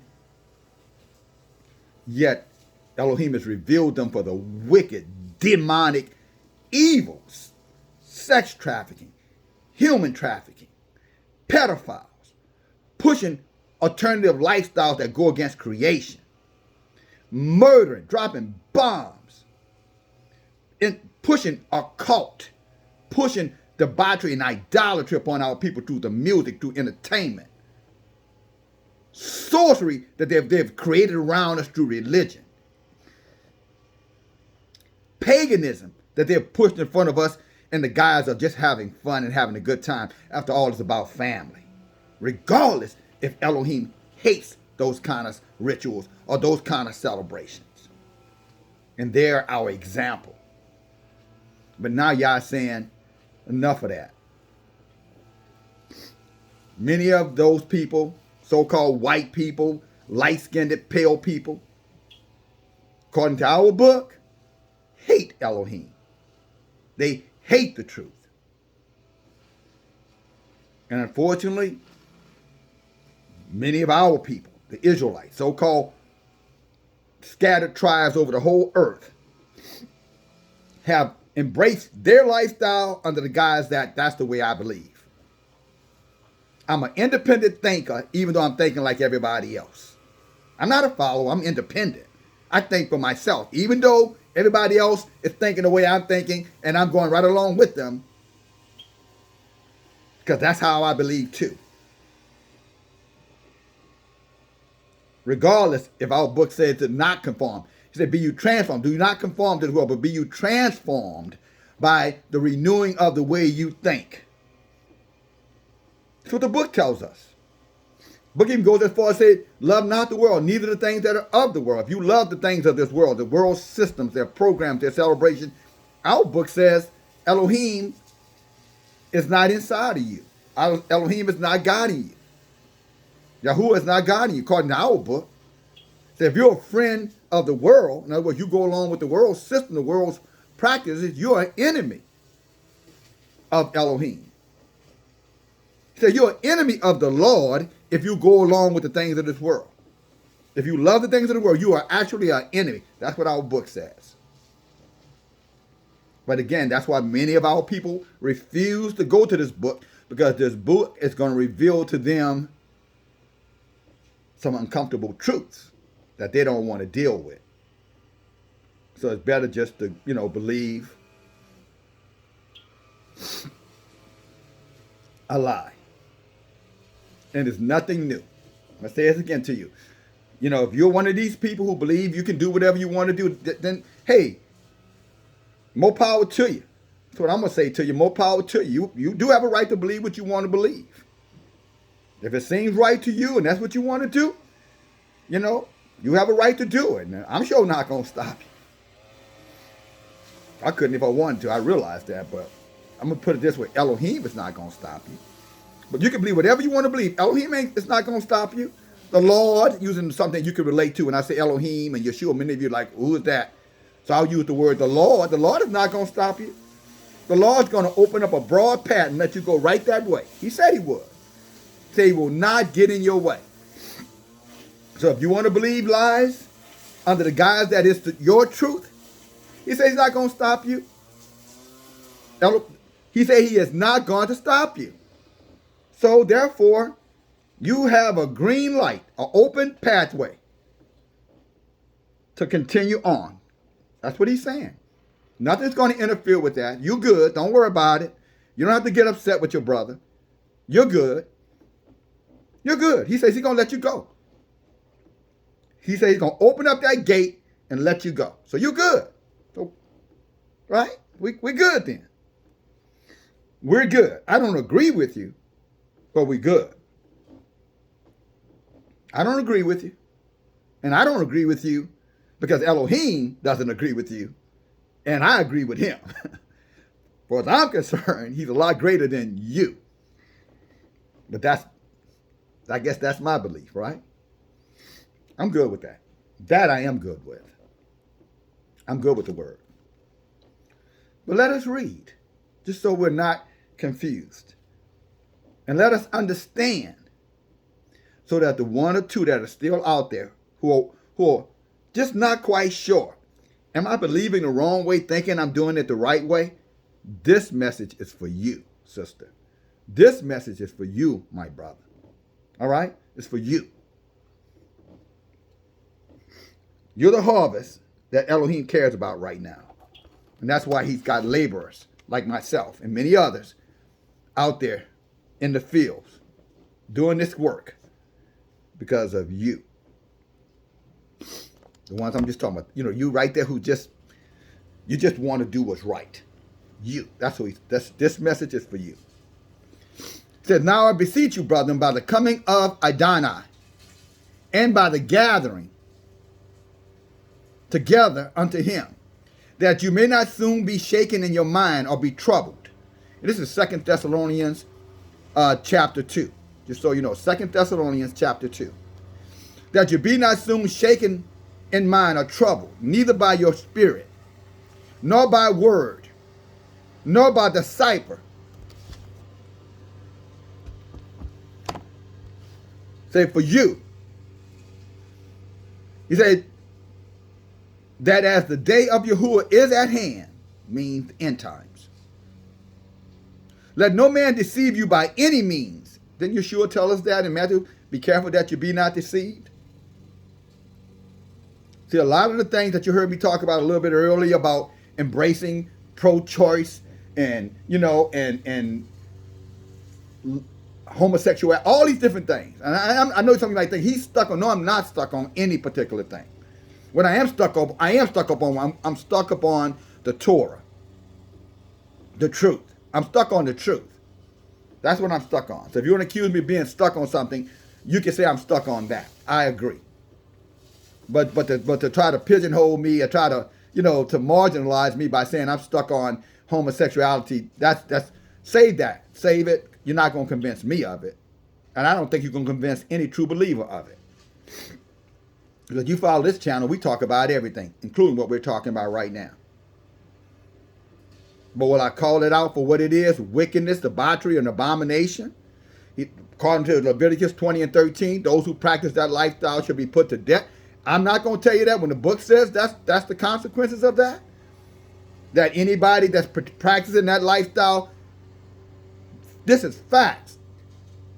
Yet, Elohim has revealed them for the wicked, demonic evils, sex trafficking, human trafficking, pedophiles, pushing alternative lifestyles that go against creation, murdering, dropping bombs, and pushing occult, pushing debauchery and idolatry upon our people through the music, through entertainment, sorcery that they've created around us through religion, paganism that they've pushed in front of us in the guise of just having fun and having a good time. After all, it's about family. Regardless if Elohim hates those kind of rituals or those kind of celebrations. And they're our example. But now y'all saying, enough of that. Many of those people, so-called white people, light-skinned, pale people, according to our book, hate Elohim. They hate the truth. And unfortunately, many of our people, the Israelites, so-called scattered tribes over the whole earth, have embrace their lifestyle under the guise that that's the way I believe. I'm an independent thinker, even though I'm thinking like everybody else. I'm not a follower. I'm independent. I think for myself. Even though everybody else is thinking the way I'm thinking, and I'm going right along with them, because that's how I believe too. Regardless if our book says to not conform. He said, be you transformed. Do not conform to the world, but be you transformed by the renewing of the way you think. That's what the book tells us. The book even goes as far as say, love not the world, neither the things that are of the world. If you love the things of this world, the world's systems, their programs, their celebration, our book says Elohim is not inside of you. Elohim is not guiding you. Yahuwah is not guiding you, according to our book. So if you're a friend of the world, in other words, you go along with the world's system, the world's practices, you're an enemy of Elohim. So you're an enemy of the Lord if you go along with the things of this world. If you love the things of the world, you are actually an enemy. That's what our book says. But again, that's why many of our people refuse to go to this book, because this book is going to reveal to them some uncomfortable truths that they don't want to deal with. So it's better just to, believe a lie. And it's nothing new. I'm going to say this again to you. If you're one of these people who believe you can do whatever you want to do, then, hey, more power to you. That's what I'm going to say to you. More power to you. You do have a right to believe what you want to believe. If it seems right to you and that's what you want to do, you have a right to do it. And I'm sure not going to stop you. I couldn't if I wanted to. I realized that. But I'm going to put it this way. Elohim is not going to stop you. But you can believe whatever you want to believe. Elohim is not going to stop you. The Lord, using something you can relate to. When I say Elohim and Yeshua, many of you are like, who is that? So I'll use the word the Lord. The Lord is not going to stop you. The Lord's going to open up a broad path and let you go right that way. He said he would. He said he will not get in your way. So if you want to believe lies under the guise that is your truth, he said he's not going to stop you. He said he is not going to stop you. So therefore, you have a green light, an open pathway to continue on. That's what he's saying. Nothing's going to interfere with that. You're good. Don't worry about it. You don't have to get upset with your brother. You're good. You're good. He says he's going to let you go. He says he's going to open up that gate and let you go. So you're good. So, right? We're good then. We're good. I don't agree with you, but we're good. I don't agree with you. And I don't agree with you because Elohim doesn't agree with you. And I agree with him. As far as I'm concerned, he's a lot greater than you. But I guess that's my belief, right? I'm good with that. That I am good with. I'm good with the word. But let us read, just so we're not confused. And let us understand, so that the one or two that are still out there who are just not quite sure, am I believing the wrong way, thinking I'm doing it the right way? This message is for you, sister. This message is for you, my brother. All right? It's for you. You're the harvest that Elohim cares about right now. And that's why he's got laborers like myself and many others out there in the fields doing this work because of you. The ones I'm just talking about, you right there who just want to do what's right. You. This message is for you. It says, now I beseech you, brethren, by the coming of Adonai and by the gathering together unto him, that you may not soon be shaken in your mind or be troubled. And this is 2 Thessalonians chapter 2. Just so you know, 2 Thessalonians chapter 2. That you be not soon shaken in mind or troubled, neither by your spirit, nor by word, nor by the cipher. Say, for you. He said that as the day of Yahuwah is at hand, means end times. Let no man deceive you by any means. Didn't Yeshua tell us that in Matthew? Be careful that you be not deceived. See, a lot of the things that you heard me talk about a little bit earlier about embracing pro-choice and, and homosexuality, all these different things. And I know something like that. He's stuck on. No, I'm not stuck on any particular thing. What I am stuck on, I'm stuck upon the Torah, the truth. I'm stuck on the truth. That's what I'm stuck on. So if you want to accuse me of being stuck on something, you can say I'm stuck on that. I agree. But to try to pigeonhole me or try to to marginalize me by saying I'm stuck on homosexuality, that's save that. Save it. You're not going to convince me of it. And I don't think you can convince any true believer of it. Because you follow this channel, we talk about everything, including what we're talking about right now. But will I call it out for what it is? Wickedness, debauchery, and abomination. According to Leviticus 20 and 13, those who practice that lifestyle should be put to death. I'm not going to tell you that when the book says that's the consequences of that. That anybody that's practicing that lifestyle, this is facts.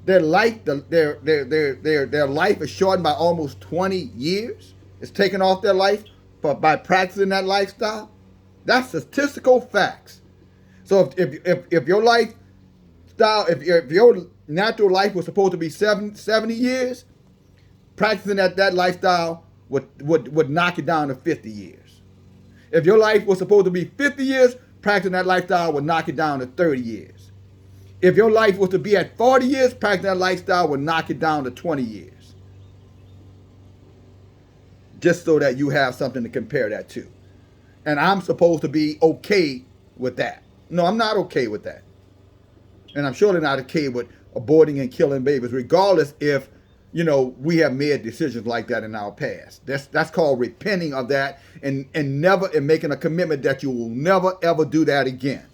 Their life is shortened by almost 20 years. It's taken off their life by practicing that lifestyle. That's statistical facts. So if your lifestyle, if your natural life was supposed to be 70 years, practicing that lifestyle would knock it down to 50 years. If your life was supposed to be 50 years, practicing that lifestyle would knock it down to 30 years. If your life was to be at 40 years, practicing that lifestyle would knock it down to 20 years. Just so that you have something to compare that to. And I'm supposed to be okay with that. No, I'm not okay with that. And I'm surely not okay with aborting and killing babies, regardless if we have made decisions like that in our past. That's called repenting of that and making a commitment that you will never ever do that again.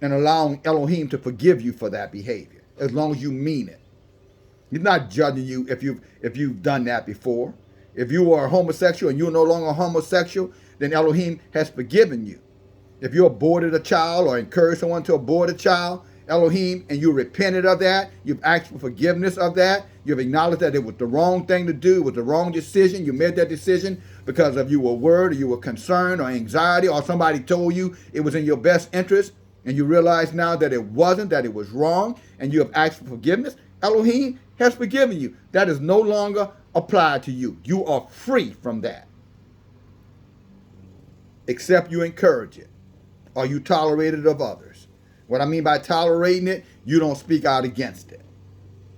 And allowing Elohim to forgive you for that behavior, as long as you mean it. He's not judging you if you've done that before. If you are homosexual and you're no longer homosexual, then Elohim has forgiven you. If you aborted a child or encouraged someone to abort a child, Elohim, and you repented of that, you've asked for forgiveness of that, you've acknowledged that it was the wrong thing to do, it was the wrong decision, you made that decision because of you were worried or you were concerned or anxiety or somebody told you it was in your best interest, and you realize now that it wasn't, that it was wrong, and you have asked for forgiveness, Elohim has forgiven you. That is no longer applied to you. You are free from that. Except you encourage it or you tolerate it of others. What I mean by tolerating it, you don't speak out against it.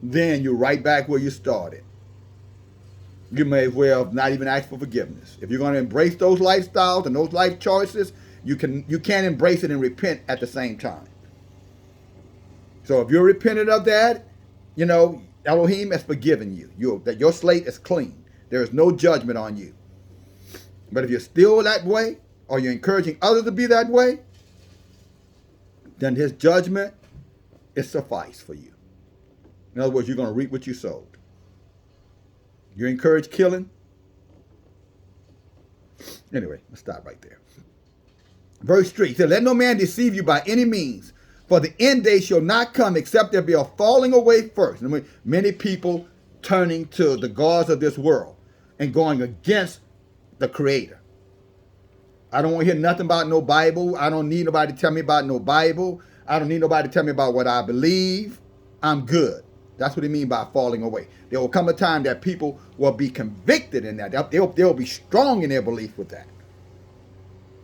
Then you're right back where you started. You may as well not even ask for forgiveness. If you're going to embrace those lifestyles and those life choices, you can't embrace it and repent at the same time. So if you're repentant of that, Elohim has forgiven you. That your slate is clean. There is no judgment on you. But if you're still that way, or you're encouraging others to be that way, then his judgment is suffice for you. In other words, you're going to reap what you sowed. You encourage killing. Anyway, let's stop right there. Verse 3 says, let no man deceive you by any means, for the end day shall not come except there be a falling away first. I mean, many people turning to the gods of this world and going against the Creator. I don't want to hear nothing about no Bible. I don't need nobody to tell me about no Bible. I don't need nobody to tell me about what I believe. I'm good. That's what he means by falling away. There will come a time that people will be convicted in that. They'll be strong in their belief with that.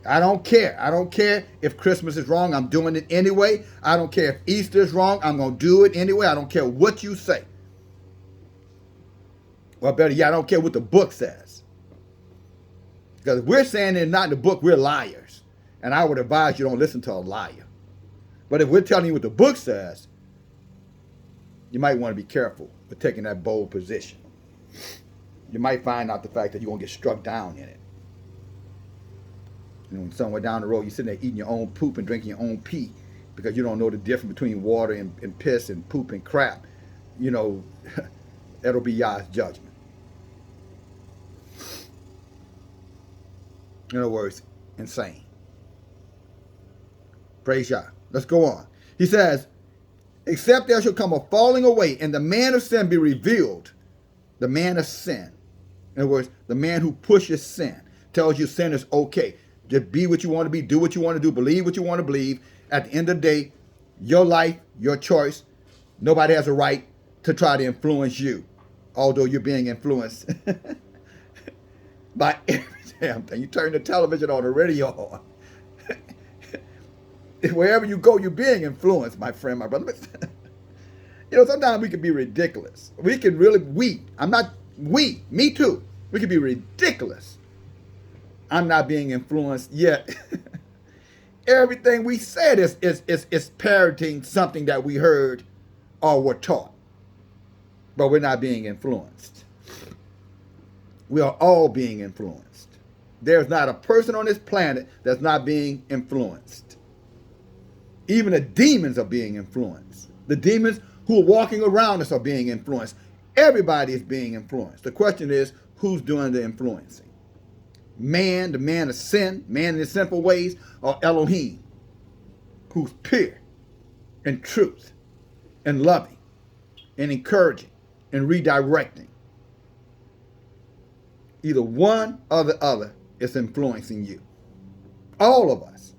I don't care. I don't care if Christmas is wrong. I'm doing it anyway. I don't care if Easter is wrong. I'm going to do it anyway. I don't care what you say. Well, better yet, I don't care what the book says. Because if we're saying it's not in the book, we're liars. And I would advise you don't listen to a liar. But if we're telling you what the book says, you might want to be careful with taking that bold position. You might find out the fact that you're going to get struck down in it. And somewhere down the road, you're sitting there eating your own poop and drinking your own pee because you don't know the difference between water and piss and poop and crap. That'll be Yah's judgment. In other words, insane. Praise God. Let's go on. He says, except there shall come a falling away, and the man of sin be revealed. The man of sin. In other words, the man who pushes sin, tells you sin is okay. Just be what you want to be, do what you want to do, believe what you want to believe. At the end of the day, your life, your choice. Nobody has a right to try to influence you, although you're being influenced by every damn thing. You turn the television on, the radio on. Wherever you go, you're being influenced, my friend, my brother. Sometimes we can be ridiculous. We can really, me too. We can be ridiculous. I'm not being influenced yet. Everything we said is parroting something that we heard or were taught. But we're not being influenced. We are all being influenced. There's not a person on this planet that's not being influenced. Even the demons are being influenced. The demons who are walking around us are being influenced. Everybody is being influenced. The question is, who's doing the influencing? Man, the man of sin, man in his sinful ways, or Elohim, who's pure and truth and loving and encouraging and redirecting. Either one or the other is influencing you. All of us.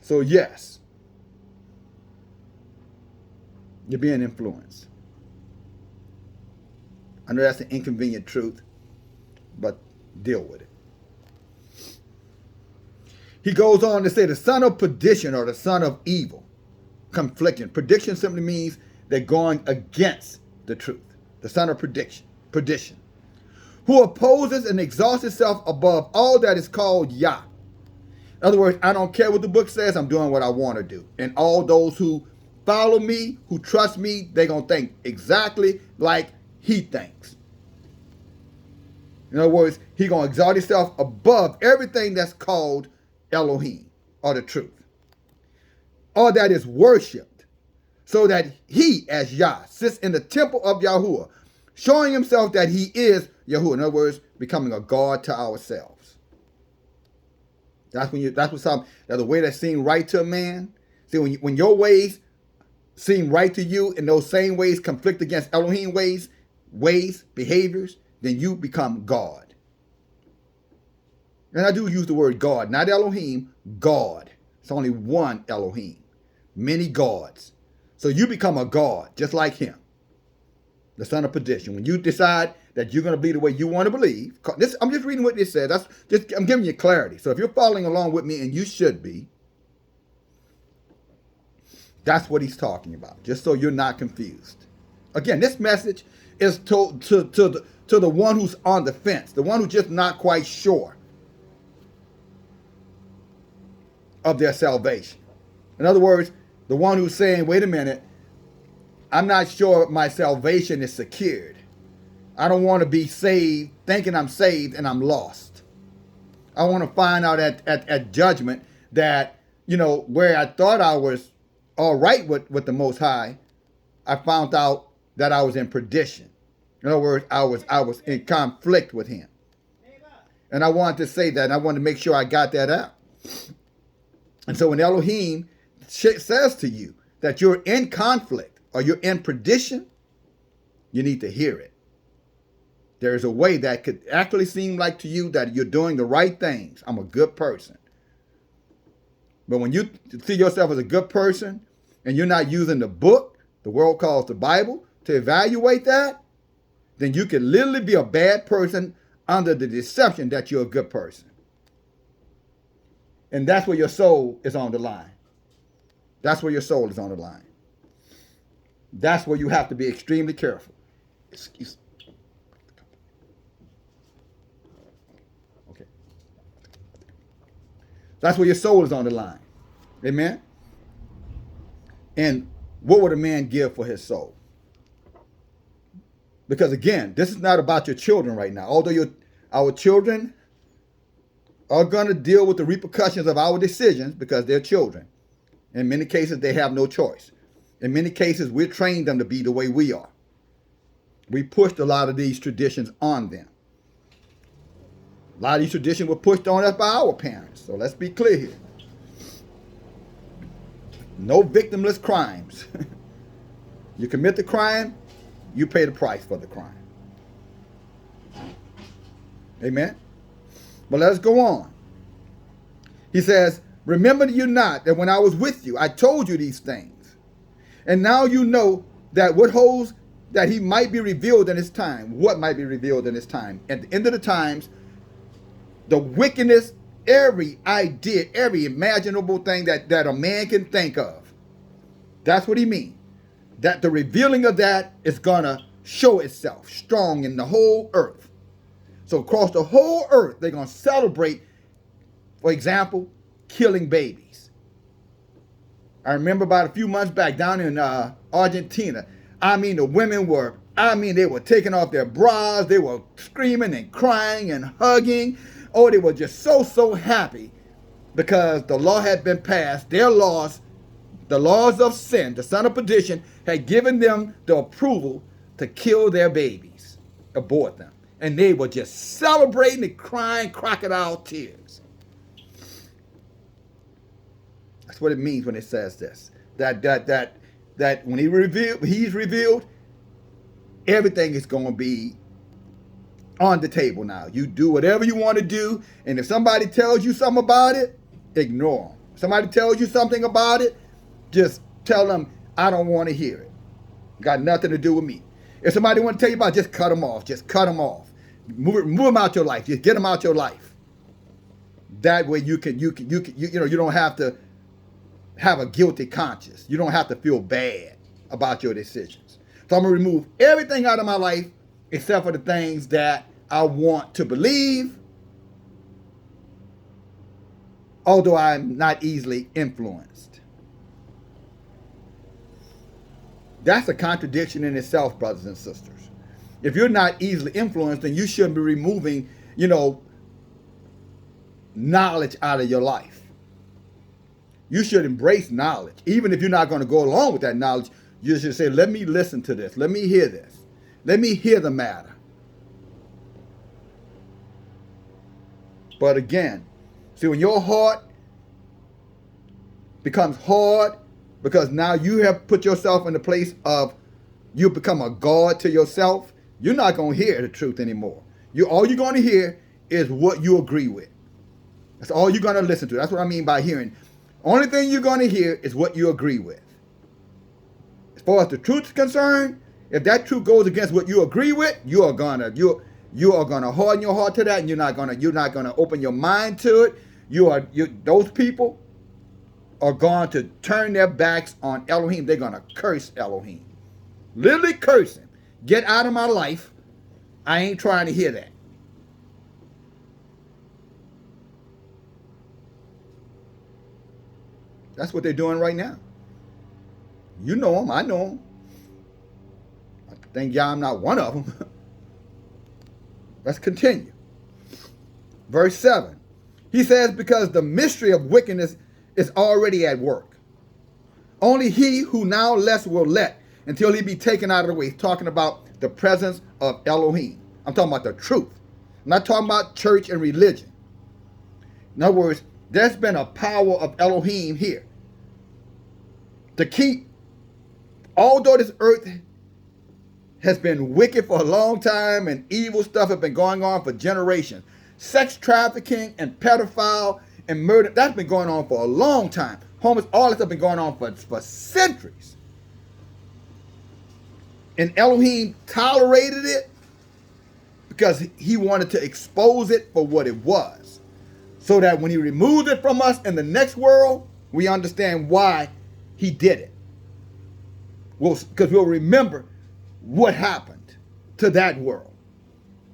So yes, you're being influenced. I know that's an inconvenient truth, but deal with it. He goes on to say the son of perdition or the son of evil, conflicting. Prediction simply means they're going against the truth. The son of perdition, who opposes and exalts itself above all that is called Yah. In other words, I don't care what the book says, I'm doing what I want to do. And all those who follow me, who trust me, they're going to think exactly like he thinks. In other words, he's going to exalt himself above everything that's called Elohim, or the truth, or that is worshipped, so that he, as Yah, sits in the temple of Yahuwah, showing himself that he is Yahuwah. In other words, becoming a God to ourselves. That's the way that seems right to a man. See, when your ways seem right to you, and those same ways conflict against Elohim ways, behaviors, then you become God. And I do use the word God, not Elohim, God. It's only one Elohim, many gods. So you become a God, just like him, the son of perdition. When you decide that you're going to be the way you want to believe, I'm just reading what this says. I'm giving you clarity. So if you're following along with me, and you should be, that's what he's talking about, just so you're not confused. Again, this message is to the one who's on the fence, the one who's just not quite sure of their salvation. In other words, the one who's saying, wait a minute, I'm not sure my salvation is secured. I don't want to be saved, thinking I'm saved and I'm lost. I want to find out at judgment that, where I thought I was all right with the Most High, I found out that I was in perdition. In other words, I was in conflict with him. And I wanted to say that, and I wanted to make sure I got that out. And so when Elohim says to you that you're in conflict or you're in perdition, you need to hear it. There's a way that could actually seem like to you that you're doing the right things. I'm a good person. But when you see yourself as a good person and you're not using the book, the world calls the Bible, to evaluate that, then you can literally be a bad person under the deception that you're a good person. And that's where your soul is on the line. That's where your soul is on the line. That's where you have to be extremely careful. Excuse me. Okay. That's where your soul is on the line. Amen? And what would a man give for his soul? Because again, this is not about your children right now. Although our children are going to deal with the repercussions of our decisions because they're children. In many cases, they have no choice. In many cases, we're trained them to be the way we are. We pushed a lot of these traditions on them. A lot of these traditions were pushed on us by our parents. So let's be clear here. No victimless crimes. You commit the crime, you pay the price for the crime. Amen? But let's go on. He says, remember you not that when I was with you, I told you these things. And now you know that what holds that he might be revealed in his time. What might be revealed in his time? At the end of the times, the wickedness, every idea, every imaginable thing that a man can think of. That's what he means. That the revealing of that is going to show itself strong in the whole earth. So across the whole earth, they're going to celebrate, for example, killing babies. I remember about a few months back down in Argentina, the women were, they were taking off their bras. They were screaming and crying and hugging. Oh, they were just so happy because the law had been passed. Their laws, the laws of sin, the son of perdition, had given them the approval to kill their babies, abort them. And they were just celebrating and crying crocodile tears. That's what it means when it says this. That when he's revealed, everything is going to be on the table now. You do whatever you want to do, and if somebody tells you something about it, ignore them. If somebody tells you something about it, just tell them, I don't want to hear it. Got nothing to do with me. If somebody want to tell you about it, just cut them off. Just cut them off. Move them out your life. Just get them out your life. That way you don't have to have a guilty conscience. You don't have to feel bad about your decisions. So I'm going to remove everything out of my life except for the things that I want to believe, although I'm not easily influenced. That's a contradiction in itself, brothers and sisters. If you're not easily influenced, then you shouldn't be removing, knowledge out of your life. You should embrace knowledge. Even if you're not going to go along with that knowledge, you should say, let me listen to this. Let me hear this. Let me hear the matter. But again, see, when your heart becomes hard because now you have put yourself in the place of you become a god to yourself, you're not going to hear the truth anymore. All you're going to hear is what you agree with. That's all you're going to listen to. That's what I mean by hearing. Only thing you're going to hear is what you agree with. As far as the truth is concerned, if that truth goes against what you agree with, you are gonna harden your heart to that, and you're not gonna open your mind to it. Those people are going to turn their backs on Elohim. They're gonna curse Elohim, literally curse him. Get out of my life. I ain't trying to hear that. That's what they're doing right now. You know them. I know them. I thank y'all I'm not one of them. Let's continue. Verse 7. He says, because the mystery of wickedness is already at work. Only he who now lets will let until he be taken out of the way. He's talking about the presence of Elohim. I'm talking about the truth. I'm not talking about church and religion. In other words, there's been a power of Elohim here to keep, although this earth has been wicked for a long time and evil stuff has been going on for generations. Sex trafficking and pedophile and murder, that's been going on for a long time. All this stuff been going on for centuries. And Elohim tolerated it because he wanted to expose it for what it was. So that when he removed it from us in the next world, we understand why he did it. Because we'll remember what happened to that world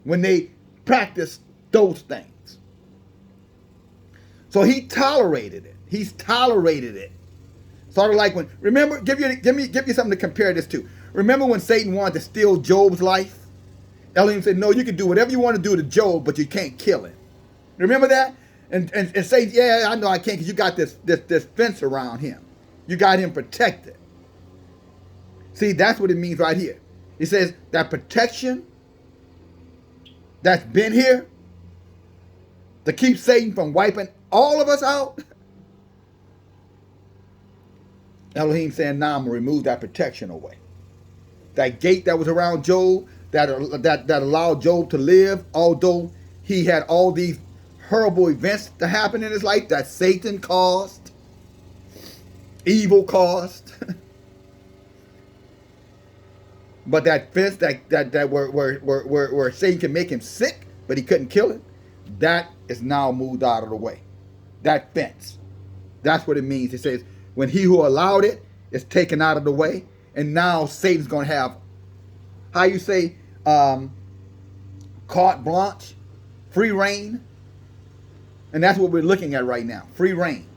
when they practiced those things. So he tolerated it. He's tolerated it. Sort of like when, remember, give you something to compare this to. Remember when Satan wanted to steal Job's life? Elohim said, no, you can do whatever you want to do to Job, but you can't kill him. Remember that? And Satan, yeah, I know I can't because you got this fence around him. You got him protected. See, that's what it means right here. He says that protection that's been here to keep Satan from wiping all of us out, Elohim saying, nah, I'm going to remove that protection away. That gate that was around Job, that allowed Job to live, although he had all these horrible events to happen in his life that Satan caused, evil caused. But that fence where Satan can make him sick, but he couldn't kill him, that is now moved out of the way. That fence. That's what it means. It says, when he who allowed it is taken out of the way, and now Satan's going to have, how you say, carte blanche, free reign. And that's what we're looking at right now, free reign.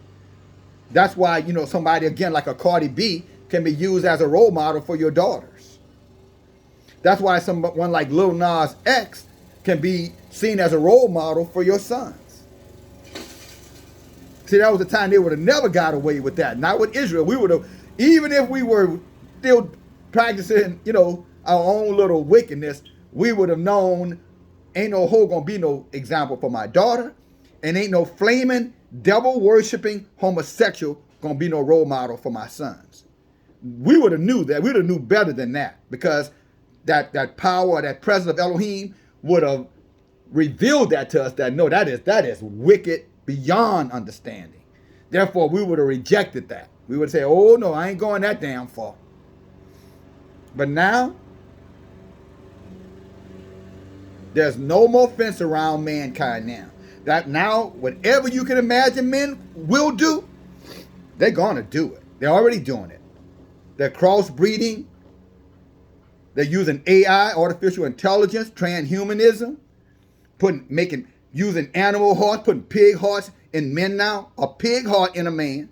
That's why, you know, somebody, again, like a Cardi B can be used as a role model for your daughters. That's why someone like Lil Nas X can be seen as a role model for your sons. See, that was the time they would have never got away with that. Not with Israel. We would have, even if we were still practicing, you know, our own little wickedness, we would have known ain't no hoe gonna be no example for my daughter, and ain't no flaming, devil-worshiping homosexual gonna be no role model for my sons. We would have knew that. We would have knew better than that, because that power, that presence of Elohim would have revealed that to us, that no, that is wicked beyond understanding. Therefore, we would have rejected that. We would say, oh no, I ain't going that damn far. But now, there's no more fence around mankind now. That now, whatever you can imagine men will do, they're going to do it. They're already doing it. They're crossbreeding. They're using AI, artificial intelligence, transhumanism, using animal hearts, putting pig hearts in men now. A pig heart in a man.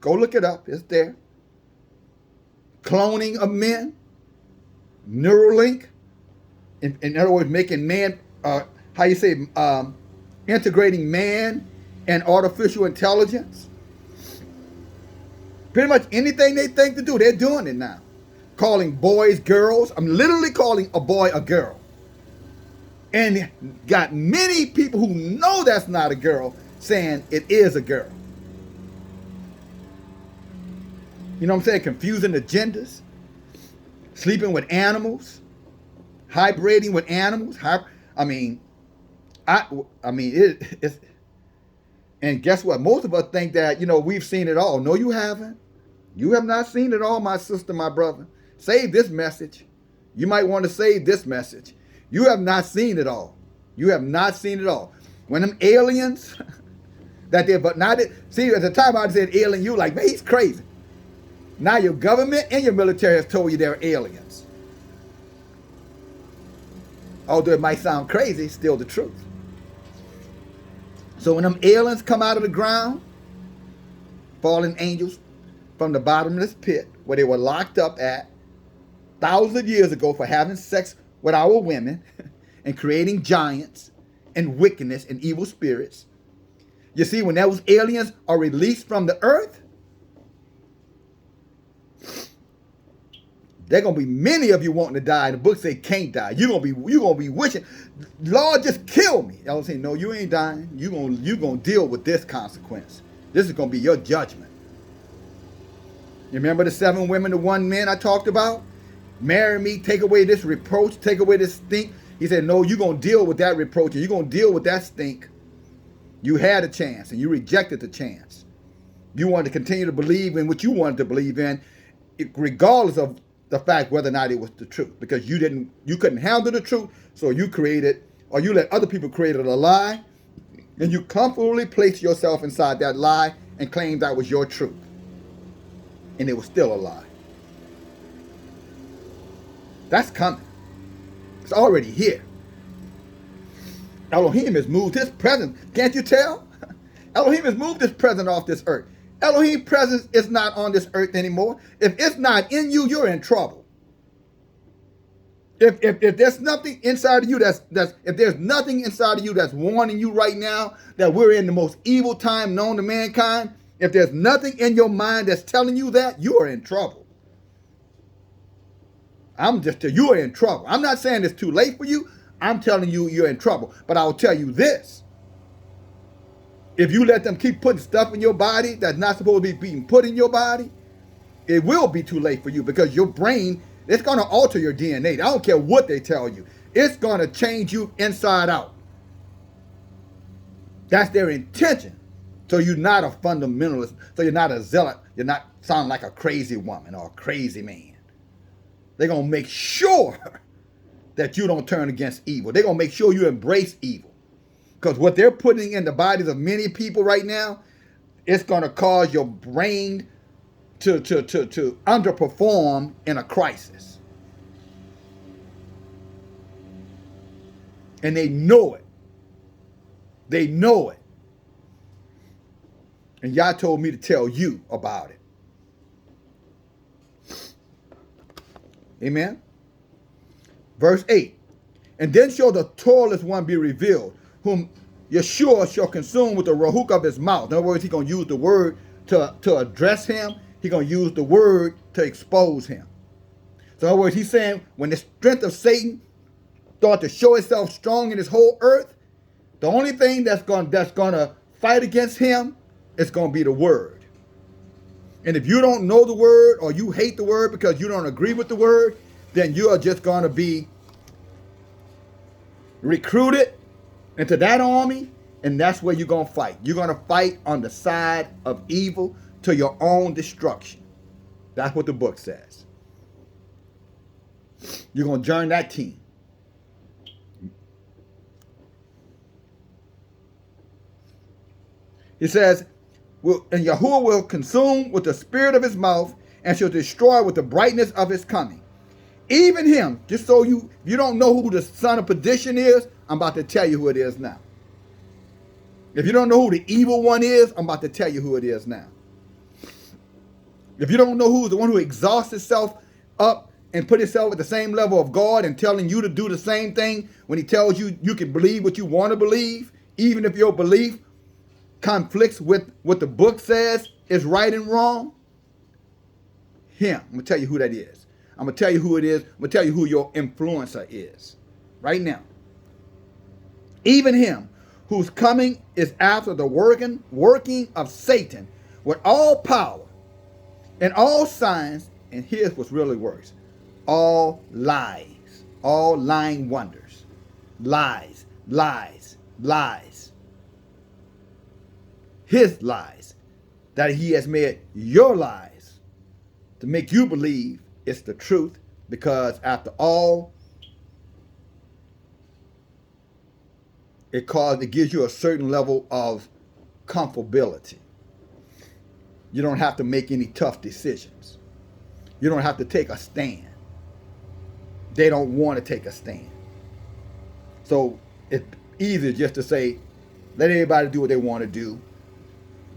Go look it up. It's there. Cloning of men. Neuralink. In other words, making man, integrating man and artificial intelligence. Pretty much anything they think to do, they're doing it now. Calling boys girls. I'm literally calling a boy a girl. And got many people who know that's not a girl saying it is a girl. You know what I'm saying? Confusing the genders. Sleeping with animals. Hybriding with animals. It's, and guess what? Most of us think that, you know, we've seen it all. No, you haven't. You have not seen it all, my sister, my brother. Save this message. You might want to save this message. You have not seen it all. You have not seen it all. When them aliens that they're, but not it. See, at the time I said alien, you were like, man, he's crazy. Now your government and your military has told you they're aliens. Although it might sound crazy, it's still the truth. So when them aliens come out of the ground, fallen angels from the bottomless pit where they were locked up at thousands of years ago for having sex with our women and creating giants and wickedness and evil spirits. You see, when those aliens are released from the earth, there gonna be many of you wanting to die. The book say can't die. You're gonna be wishing, Lord, just kill me. Y'all say, no, you ain't dying. You gonna deal with this consequence. This is gonna be your judgment. You remember the 7 women to 1 man I talked about? Marry me, take away this reproach, take away this stink. He said, no, you're going to deal with that reproach and you're going to deal with that stink. You had a chance and you rejected the chance. You wanted to continue to believe in what you wanted to believe in, regardless of the fact whether or not it was the truth, because you couldn't handle the truth, so you created, or you let other people create a lie, and you comfortably placed yourself inside that lie and claimed that was your truth. And it was still a lie. That's coming. It's already here. Elohim has moved his presence. Can't you tell? Elohim has moved his presence off this earth. Elohim's presence is not on this earth anymore. If it's not in you, you're in trouble. If there's nothing inside of you if there's nothing inside of you that's warning you right now that we're in the most evil time known to mankind, if there's nothing in your mind that's telling you that, you are in trouble. You are in trouble. I'm not saying it's too late for you. I'm telling you you're in trouble. But I'll tell you this. If you let them keep putting stuff in your body that's not supposed to be being put in your body, it will be too late for you, because your brain, it's going to alter your DNA. I don't care what they tell you. It's going to change you inside out. That's their intention. So you're not a fundamentalist. So you're not a zealot. You're not sounding like a crazy woman or a crazy man. They're going to make sure that you don't turn against evil. They're going to make sure you embrace evil. Because what they're putting in the bodies of many people right now, it's going to cause your brain to underperform in a crisis. And they know it. They know it. And Yah told me to tell you about it. Amen. Verse 8. And then shall the toilless one be revealed, whom Yeshua shall consume with the rahuk of his mouth. In other words, he's going to use the word to address him. He's going to use the word to expose him. So in other words, he's saying when the strength of Satan starts to show itself strong in this whole earth, the only thing that's going to fight against him is going to be the word. And if you don't know the word, or you hate the word because you don't agree with the word, then you are just going to be recruited into that army, and that's where you're going to fight. You're going to fight on the side of evil to your own destruction. That's what the book says. You're going to join that team. He says, and Yahuwah will consume with the spirit of his mouth, and shall destroy with the brightness of his coming. Even him, just so you don't know who the son of perdition is, I'm about to tell you who it is now. If you don't know who the evil one is, I'm about to tell you who it is now. If you don't know who's the one who exhausts himself up and put himself at the same level of God and telling you to do the same thing when he tells you you can believe what you want to believe, even if your belief conflicts with what the book says is right and wrong, him. I'm going to tell you who that is. I'm going to tell you who it is. I'm going to tell you who your influencer is right now. Even him whose coming is after the working of Satan with all power and all signs, and here's what's really worse, all lies, all lying wonders, lies, lies, lies. His lies, that he has made your lies to make you believe it's the truth, because after all, it gives you a certain level of comfortability. You don't have to make any tough decisions. You don't have to take a stand. They don't want to take a stand. So it's easy just to say, let everybody do what they want to do.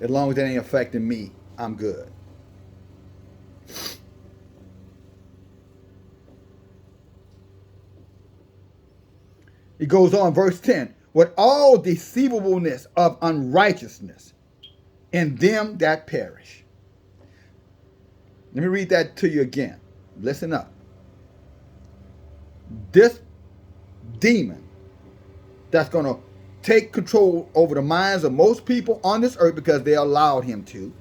As long as it ain't affecting me, I'm good. He goes on, verse 10. With all deceivableness of unrighteousness in them that perish. Let me read that to you again. Listen up. This demon that's going to take control over the minds of most people on this earth, because they allowed him to,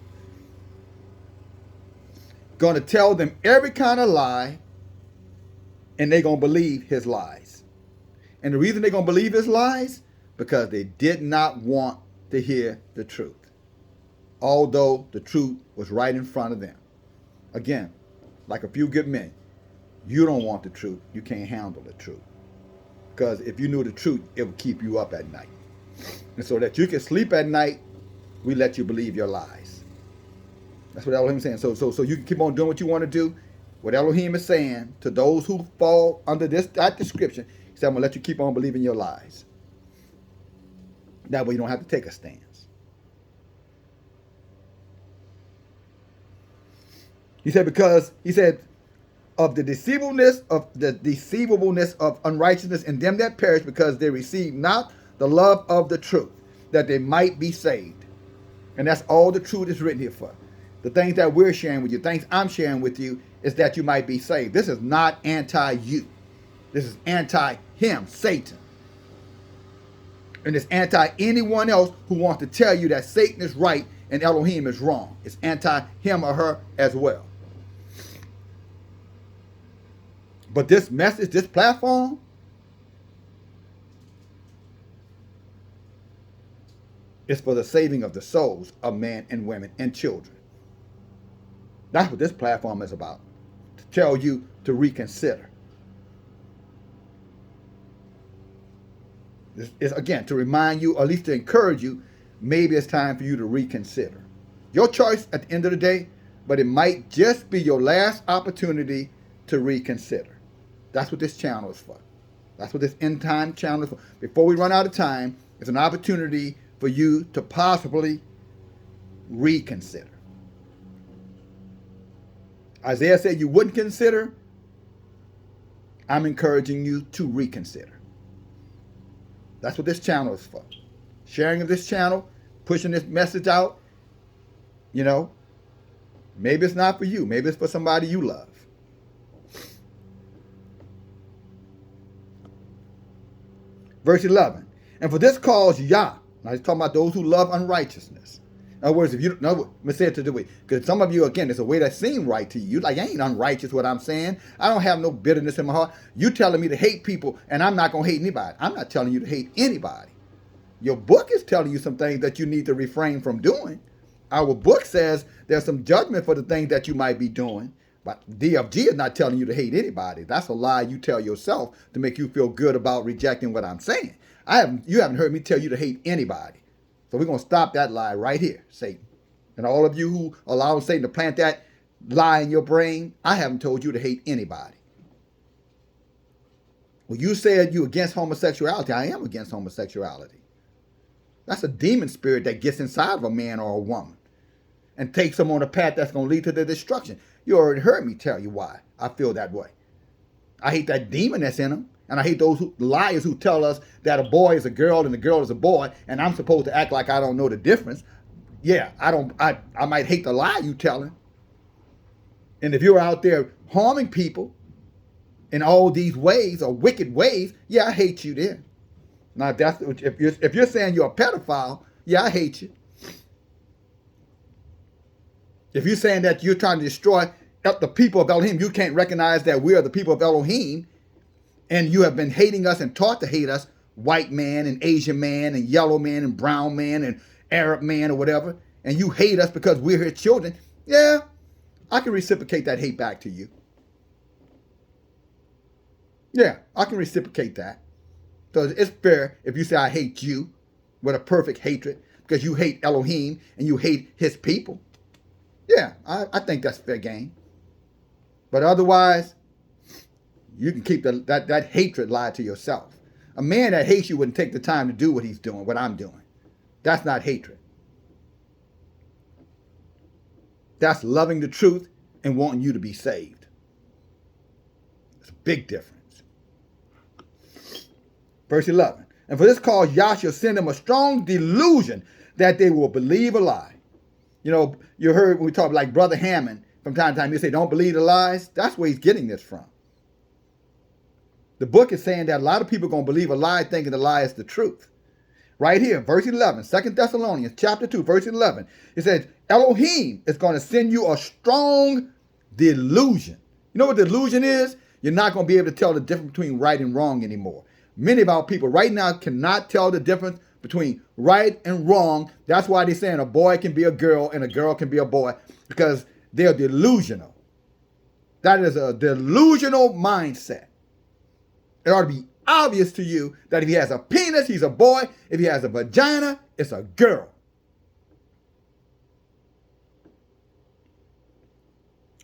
going to tell them every kind of lie, and they're going to believe his lies. And the reason they're going to believe his lies, because they did not want to hear the truth, although the truth was right in front of them. Again, like a few good men, you don't want the truth. You can't handle the truth. Because if you knew the truth, it would keep you up at night. And so that you can sleep at night, we let you believe your lies. That's what Elohim is saying. So you can keep on doing what you want to do. What Elohim is saying to those who fall under that description, he said, I'm going to let you keep on believing your lies. That way you don't have to take a stance. He said, because he said, of the deceivableness of unrighteousness in them that perish, because they receive not the love of the truth, that they might be saved. And that's all the truth is written here for. The things that we're sharing with you, things I'm sharing with you, is that you might be saved. This is not anti-you. This is anti-him, Satan. And it's anti anyone else who wants to tell you that Satan is right and Elohim is wrong. It's anti him or her as well. But this message, this platform, is for the saving of the souls of men and women and children. That's what this platform is about. To tell you to reconsider. This is, again, to remind you, or at least to encourage you, maybe it's time for you to reconsider. Your choice at the end of the day, but it might just be your last opportunity to reconsider. That's what this channel is for. That's what this end time channel is for. Before we run out of time, it's an opportunity for you to possibly reconsider. Isaiah said you wouldn't consider. I'm encouraging you to reconsider. That's what this channel is for. Sharing of this channel, pushing this message out, you know, maybe it's not for you. Maybe it's for somebody you love. Verse 11. And for this cause Yah. Now he's talking about those who love unrighteousness. In other words, if you, no, let me say it to the way, because some of you, again, it's a way that seems right to you. You're like, I ain't unrighteous what I'm saying. I don't have no bitterness in my heart. You telling me to hate people, and I'm not going to hate anybody. I'm not telling you to hate anybody. Your book is telling you some things that you need to refrain from doing. Our book says there's some judgment for the things that you might be doing. But DFG is not telling you to hate anybody. That's a lie you tell yourself to make you feel good about rejecting what I'm saying. You haven't heard me tell you to hate anybody. So we're going to stop that lie right here, Satan. And all of you who allow Satan to plant that lie in your brain, I haven't told you to hate anybody. Well, you said you against homosexuality. I am against homosexuality. That's a demon spirit that gets inside of a man or a woman and takes them on a path that's going to lead to their destruction. You already heard me tell you why I feel that way. I hate that demon that's in them. And I hate those liars who tell us that a boy is a girl and a girl is a boy, and I'm supposed to act like I don't know the difference. Yeah, I might hate the lie you telling. And if you're out there harming people in all these ways or wicked ways, yeah, I hate you then. Now, if you're saying you're a pedophile, yeah, I hate you. If you're saying that you're trying to destroy the people of Elohim, you can't recognize that we are the people of Elohim, and you have been hating us and taught to hate us, white man and Asian man and yellow man and brown man and Arab man or whatever, and you hate us because we're his children, yeah, I can reciprocate that hate back to you. Yeah, I can reciprocate that. So it's fair if you say I hate you with a perfect hatred because you hate Elohim and you hate his people. Yeah, I think that's fair game. But otherwise, you can keep that hatred lie to yourself. A man that hates you wouldn't take the time to do what he's doing, what I'm doing. That's not hatred. That's loving the truth and wanting you to be saved. It's a big difference. Verse 11. And for this cause, Yah shall send them a strong delusion that they will believe a lie. You know, you heard when we talk like Brother Hammond, from time to time, you say, don't believe the lies. That's where he's getting this from. The book is saying that a lot of people are going to believe a lie thinking the lie is the truth. Right here, verse 11, 2 Thessalonians chapter 2, verse 11. It says, Elohim is going to send you a strong delusion. You know what delusion is? You're not going to be able to tell the difference between right and wrong anymore. Many of our people right now cannot tell the difference between right and wrong. That's why they're saying a boy can be a girl and a girl can be a boy, because they're delusional. That is a delusional mindset. It ought to be obvious to you that if he has a penis, he's a boy. If he has a vagina, it's a girl.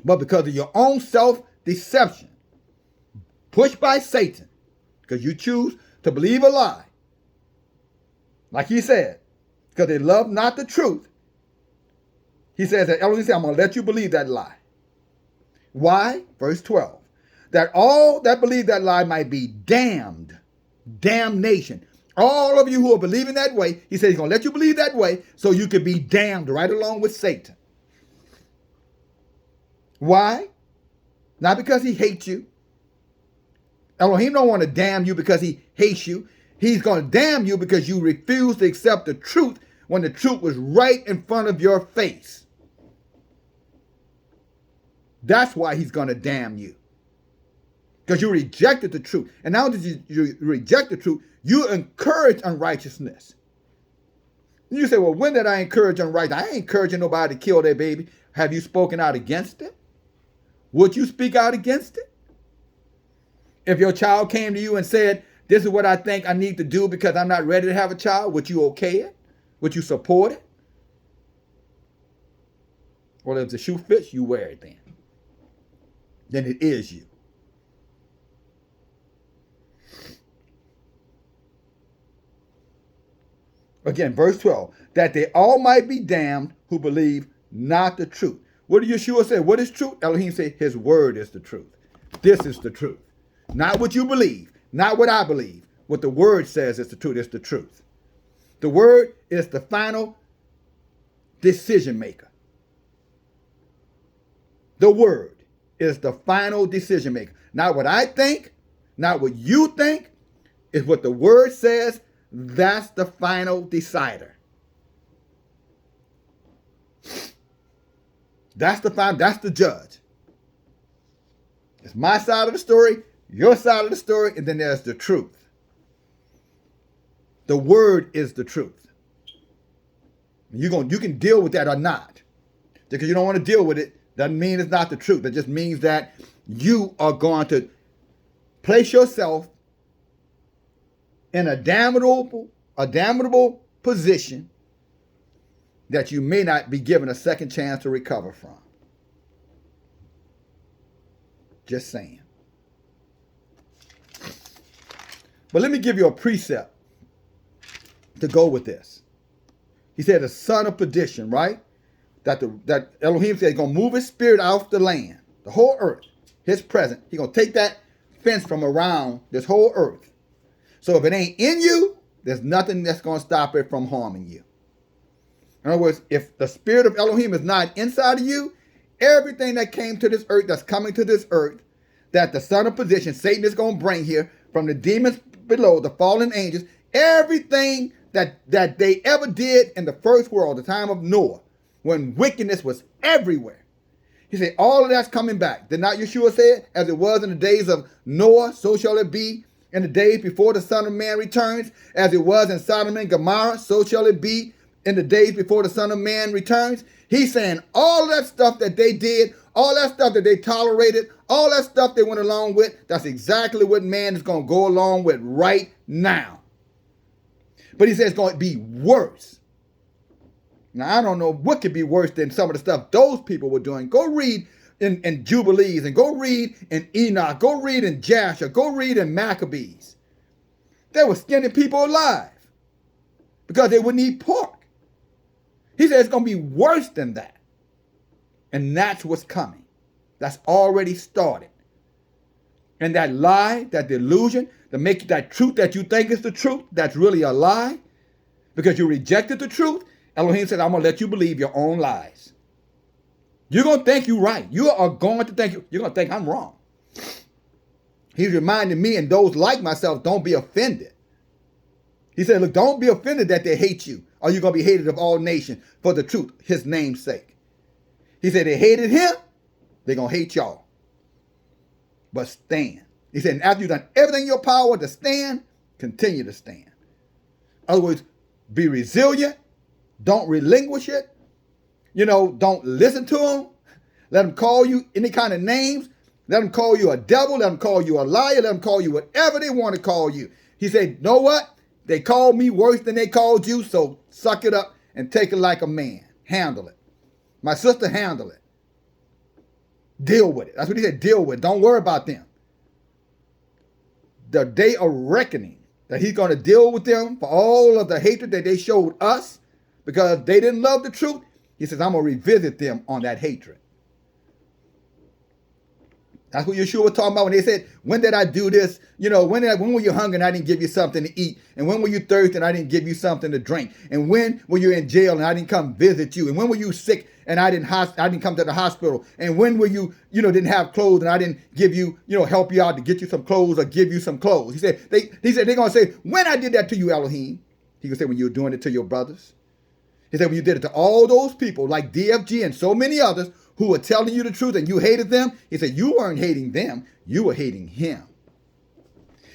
But because of your own self-deception, pushed by Satan, because you choose to believe a lie, like he said, because they love not the truth, he says that Elohim said, I'm going to let you believe that lie. Why? Verse 12. That all that believe that lie might be damned. Damnation. All of you who are believing that way, he said he's going to let you believe that way so you can be damned right along with Satan. Why? Not because he hates you. Elohim don't want to damn you because he hates you. He's going to damn you because you refuse to accept the truth when the truth was right in front of your face. That's why he's going to damn you. Because you rejected the truth. And now that you reject the truth, you encourage unrighteousness. You say, well, when did I encourage unrighteousness? I ain't encouraging nobody to kill their baby. Have you spoken out against it? Would you speak out against it? If your child came to you and said, this is what I think I need to do because I'm not ready to have a child, would you okay it? Would you support it? Well, if the shoe fits, you wear it then. Then it is you. Again, verse 12, that they all might be damned who believe not the truth. What did Yeshua say? What is truth? Elohim said his word is the truth. This is the truth. Not what you believe, not what I believe. What the word says is the truth. It's the truth. The word is the final decision maker. The word is the final decision maker. Not what I think, not what you think, is what the word says. That's the final decider. That's the judge. It's my side of the story, your side of the story, and then there's the truth. The word is the truth. You can deal with that or not. Because you don't want to deal with it doesn't mean it's not the truth. It just means that you are going to place yourself in a damnable position that you may not be given a second chance to recover from. Just saying. But let me give you a precept to go with this. He said the son of perdition, right? That Elohim said he's going to move his spirit off the land, the whole earth, his presence. He's going to take that fence from around this whole earth. So if it ain't in you, there's nothing that's going to stop it from harming you. In other words, if the spirit of Elohim is not inside of you, everything that came to this earth, that's coming to this earth, that the son of perdition, Satan, is going to bring here from the demons below, the fallen angels, everything that they ever did in the first world, the time of Noah, when wickedness was everywhere. He said, all of that's coming back. Did not Yeshua say it? As it was in the days of Noah, so shall it be in the days before the Son of Man returns. As it was in Sodom and Gomorrah, so shall it be in the days before the Son of Man returns. He's saying all that stuff that they did, all that stuff that they tolerated, all that stuff they went along with, that's exactly what man is going to go along with right now. But he says it's going to be worse. Now, I don't know what could be worse than some of the stuff those people were doing. Go read in Jubilees, and go read in Enoch, go read in Jasher, go read in Maccabees. They were skinning people alive because they wouldn't eat pork. He said it's going to be worse than that. And that's what's coming. That's already started. And that lie, that delusion, to make that truth that you think is the truth, that's really a lie because you rejected the truth. Elohim said, I'm going to let you believe your own lies. You're going to think you're right. You are going to think, you're going to think I'm wrong. He's reminding me and those like myself, don't be offended. He said, look, don't be offended that they hate you, or you're going to be hated of all nations for the truth, his name's sake. He said they hated him, they're going to hate y'all. But stand. He said, and after you've done everything in your power to stand, continue to stand. In other words, be resilient. Don't relinquish it. Don't listen to them. Let them call you any kind of names. Let them call you a devil. Let them call you a liar. Let them call you whatever they want to call you. He said, you know what? They called me worse than they called you, so suck it up and take it like a man. Handle it. My sister, handle it. Deal with it. That's what he said, deal with it. Don't worry about them. The day of reckoning, that he's going to deal with them for all of the hatred that they showed us because they didn't love the truth. He says, I'm going to revisit them on that hatred. That's what Yeshua was talking about when they said, when did I do this? You know, when were you hungry and I didn't give you something to eat? And when were you thirsty and I didn't give you something to drink? And when were you in jail and I didn't come visit you? And when were you sick and I didn't come to the hospital? And when were you, didn't have clothes and I didn't give you, help you out to get you some clothes or give you some clothes? He said, they're going to say, when I did that to you, Elohim. He could say, when you were doing it to your brothers. He said, when you did it to all those people like DFG and so many others who were telling you the truth and you hated them, he said, you weren't hating them, you were hating him.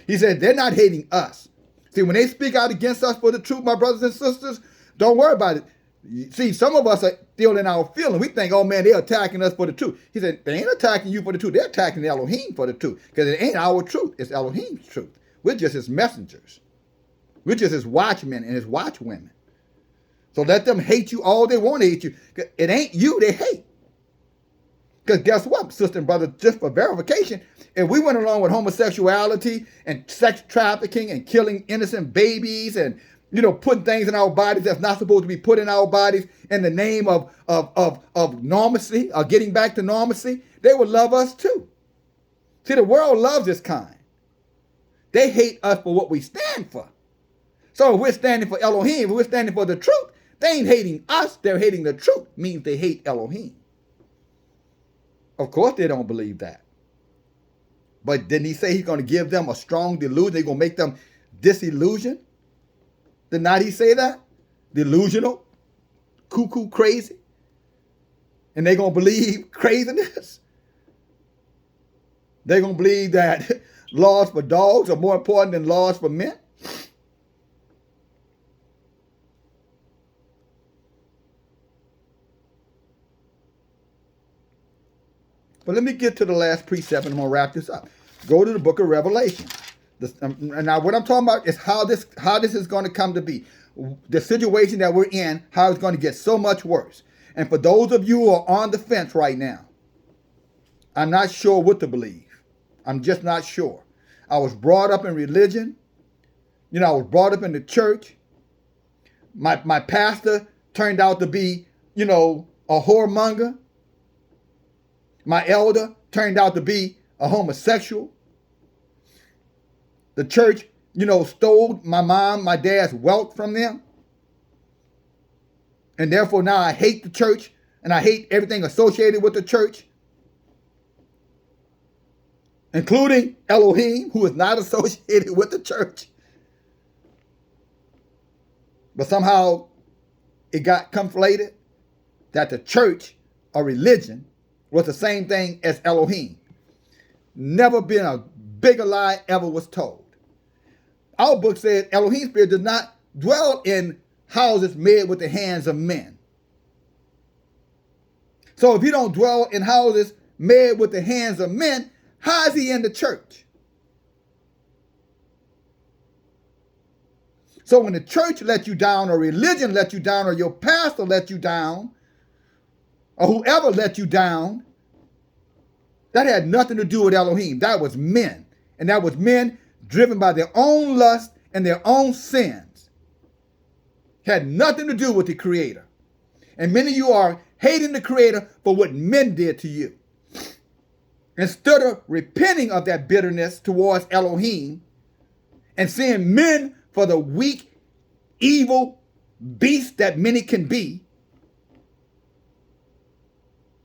He said, they're not hating us. See, when they speak out against us for the truth, my brothers and sisters, don't worry about it. See, some of us are still in our feeling. We think, oh man, they're attacking us for the truth. He said, they ain't attacking you for the truth. They're attacking Elohim for the truth. Because it ain't our truth. It's Elohim's truth. We're just his messengers. We're just his watchmen and his watchwomen. So let them hate you all they want to hate you. It ain't you they hate. Because guess what, sister and brother, just for verification, if we went along with homosexuality and sex trafficking and killing innocent babies and, putting things in our bodies that's not supposed to be put in our bodies in the name of normalcy or getting back to normalcy, they would love us too. See, the world loves this kind. They hate us for what we stand for. So if we're standing for Elohim, if we're standing for the truth, they ain't hating us, they're hating the truth. Means they hate Elohim. Of course they don't believe that. But didn't he say he's going to give them a strong delusion? He's going to make them disillusioned? Did not he say that? Delusional? Cuckoo crazy? And they're going to believe craziness? They're going to believe that laws for dogs are more important than laws for men? But let me get to the last precept and I'm going to wrap this up. Go to the book of Revelation. Now what I'm talking about is how this is going to come to be. The situation that we're in, how it's going to get so much worse. And for those of you who are on the fence right now, I'm not sure what to believe. I'm just not sure. I was brought up in religion. I was brought up in the church. My pastor turned out to be, a whoremonger. My elder turned out to be a homosexual. The church, stole my mom, my dad's wealth from them. And therefore now I hate the church and I hate everything associated with the church, including Elohim, who is not associated with the church. But somehow it got conflated that the church or religion was the same thing as Elohim. Never been a bigger lie ever was told. Our book says Elohim's spirit does not dwell in houses made with the hands of men. So if he don't dwell in houses made with the hands of men, how is he in the church? So when the church let you down, or religion let you down, or your pastor let you down, or whoever let you down, that had nothing to do with Elohim. That was men. And that was men driven by their own lust and their own sins. Had nothing to do with the Creator. And many of you are hating the Creator for what men did to you. Instead of repenting of that bitterness towards Elohim and seeing men for the weak, evil beasts that many can be,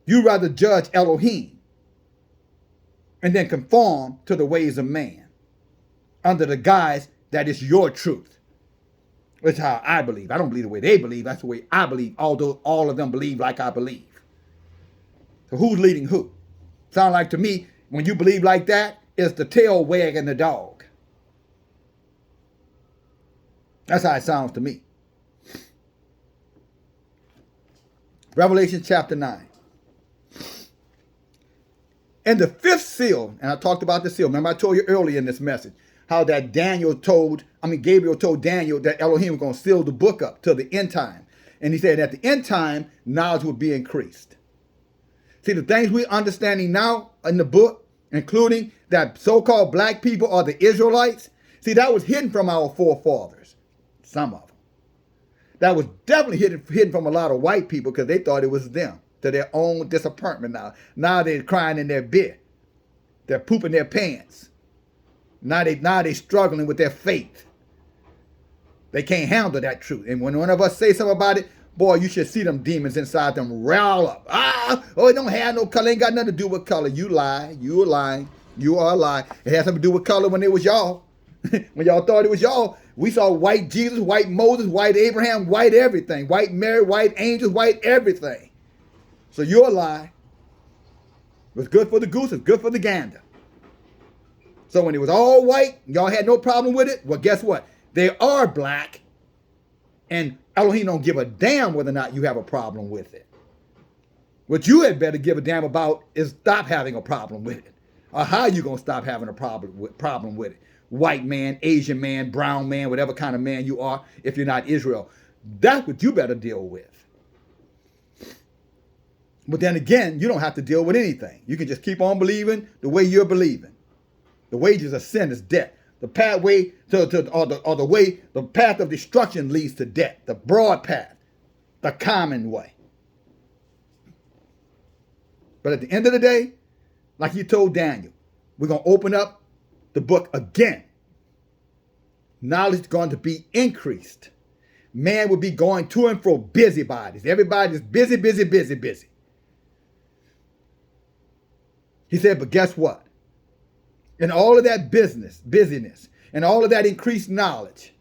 you rather judge Elohim and then conform to the ways of man under the guise that is your truth. That's how I believe. I don't believe the way they believe. That's the way I believe, although all of them believe like I believe. So who's leading who? Sound like to me, when you believe like that, it's the tail wagging the dog. That's how it sounds to me. Revelation chapter 9. And the fifth seal, and I talked about the seal. Remember I told you earlier in this message how that Gabriel told Daniel that Elohim was going to seal the book up till the end time. And he said at the end time, knowledge would be increased. See, the things we're understanding now in the book, including that so-called black people are the Israelites, see, that was hidden from our forefathers, some of them. That was definitely hidden from a lot of white people because they thought it was them, to their own disappointment now. Now they're crying in their bed. They're pooping their pants. Now they struggling with their faith. They can't handle that truth. And when one of us say something about it, boy, you should see them demons inside them rile up. It don't have no color. Ain't got nothing to do with color. You lie. You are lying. You are lying. It has something to do with color when it was y'all. When y'all thought it was y'all. We saw white Jesus, white Moses, white Abraham, white everything. White Mary, white angels, white everything. So you're a lie. What's good for the goose is good for the gander. So when it was all white, y'all had no problem with it. Well, guess what? They are black. And Elohim don't give a damn whether or not you have a problem with it. What you had better give a damn about is stop having a problem with it. Or how you going to stop having a problem with it. White man, Asian man, brown man, whatever kind of man you are, if you're not Israel. That's what you better deal with. But then again, you don't have to deal with anything. You can just keep on believing the way you're believing. The wages of sin is death. The pathway the path of destruction leads to death. The broad path, the common way. But at the end of the day, like he told Daniel, we're going to open up the book again. Knowledge is going to be increased. Man will be going to and fro, busybodies. Everybody's busy, busy, busy, busy. He said, but guess what? In all of that busyness, and all of that increased knowledge,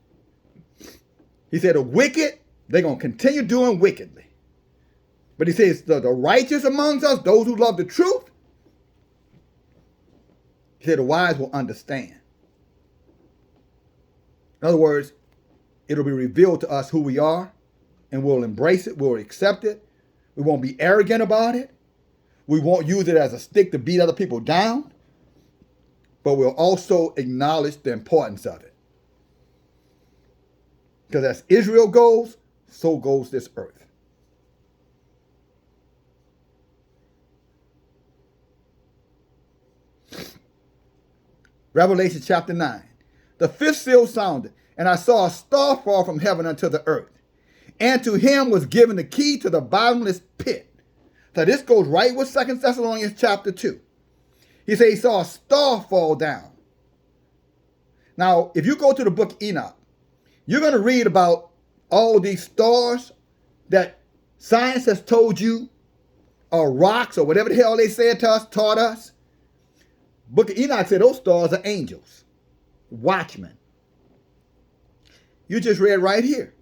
he said, the wicked, they're going to continue doing wickedly. But he says, the righteous amongst us, those who love the truth, he said, the wise will understand. In other words, it'll be revealed to us who we are, and we'll embrace it, we'll accept it. We won't be arrogant about it. We won't use it as a stick to beat other people down. But we'll also acknowledge the importance of it. Because as Israel goes, so goes this earth. Revelation chapter 9. The fifth seal sounded, and I saw a star fall from heaven unto the earth. And to him was given the key to the bottomless pit. So this goes right with 2 Thessalonians chapter 2. He said he saw a star fall down. Now, if you go to the book of Enoch, you're going to read about all these stars that science has told you are rocks or whatever the hell they said to us, taught us. Book of Enoch said those stars are angels, watchmen. You just read right here.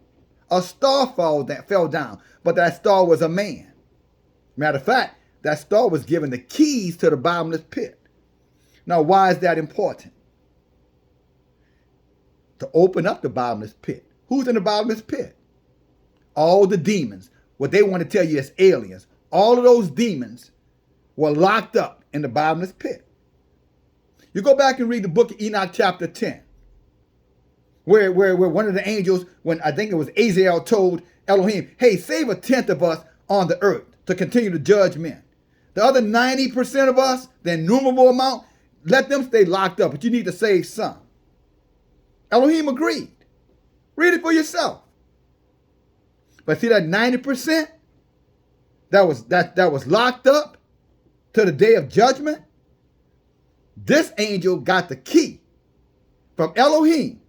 A star fell down, but that star was a man. Matter of fact, that star was given the keys to the bottomless pit. Now, why is that important? To open up the bottomless pit. Who's in the bottomless pit? All the demons. What they want to tell you is aliens. All of those demons were locked up in the bottomless pit. You go back and read the book of Enoch chapter 10. Where one of the angels, when I think it was Azazel, told Elohim, hey, save a tenth of us on the earth to continue to judge men. The other 90% of us, the innumerable amount, let them stay locked up, but you need to save some. Elohim agreed. Read it for yourself. But see that 90% that was locked up to the day of judgment? This angel got the key from Elohim,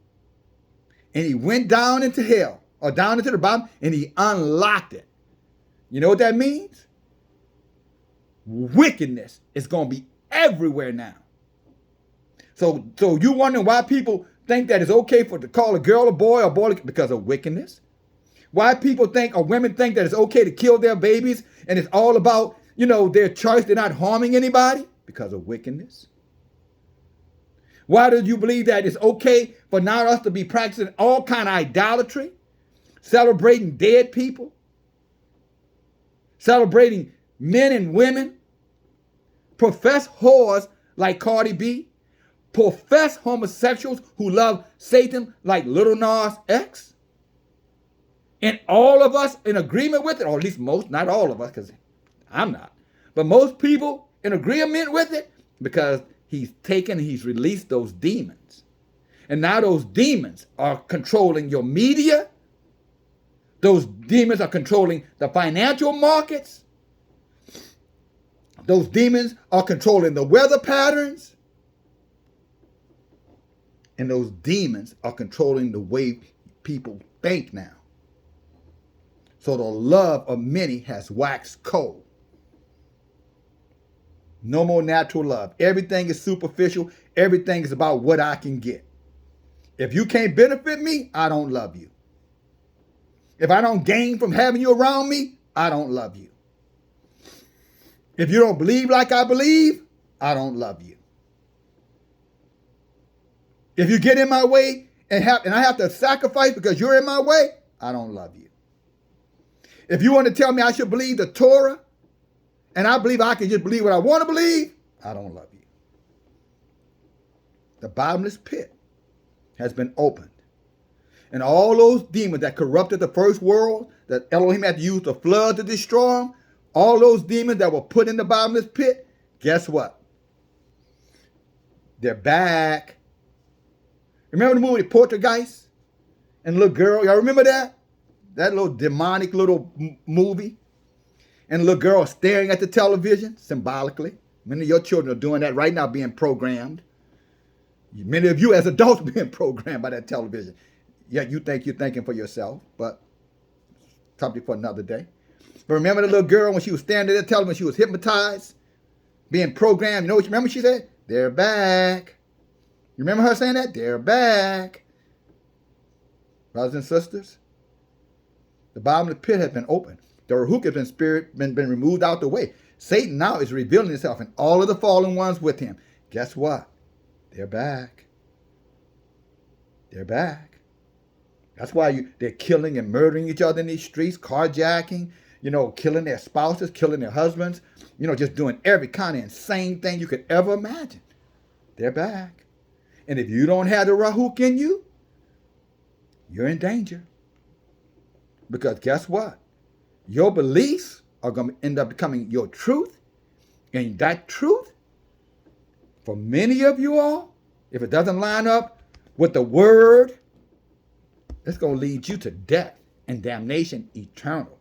and he went down into hell, or down into the bottom, and he unlocked it. You know what that means? Wickedness is going to be everywhere now. So you wondering why people think that it's okay to call a girl a boy or boy because of wickedness? Why people think or women think that it's okay to kill their babies and it's all about, their choice, they're not harming anybody? Because of wickedness. Why do you believe that it's okay for not us to be practicing all kind of idolatry, celebrating dead people, celebrating men and women, profess whores like Cardi B, profess homosexuals who love Satan like Little Nas X? And all of us in agreement with it, or at least most, not all of us, because I'm not, but most people in agreement with it, because he's released those demons. And now those demons are controlling your media. Those demons are controlling the financial markets. Those demons are controlling the weather patterns. And those demons are controlling the way people think now. So the love of many has waxed cold. No more natural love. Everything is superficial. Everything is about what I can get. If you can't benefit me, I don't love you. If I don't gain from having you around me, I don't love you. If you don't believe like I believe, I don't love you. If you get in my way and I have to sacrifice because you're in my way, I don't love you. If you want to tell me I should believe the Torah and I believe I can just believe what I want to believe, I don't love you. The bottomless pit has been opened. And all those demons that corrupted the first world, that Elohim had to use the flood to destroy them, all those demons that were put in the bottomless pit, guess what? They're back. Remember the movie Poltergeist? And the little girl, y'all remember that? That little demonic little movie? And the little girl staring at the television, symbolically. Many of your children are doing that right now, being programmed. Many of you as adults being programmed by that television. Yeah, you think you're thinking for yourself, but something for another day. But remember the little girl when she was standing there telling me she was hypnotized, being programmed. You know what? Remember she said? They're back. You remember her saying that? They're back. Brothers and sisters, the bottom of the pit has been opened. The Rahuk has been removed out the way. Satan now is revealing himself and all of the fallen ones with him. Guess what? They're back. They're back. That's why they're killing and murdering each other in these streets, carjacking, killing their spouses, killing their husbands, just doing every kind of insane thing you could ever imagine. They're back. And if you don't have the Rahuk in you, you're in danger. Because guess what? Your beliefs are going to end up becoming your truth. And that truth, for many of you all, if it doesn't line up with the word, it's going to lead you to death and damnation eternal.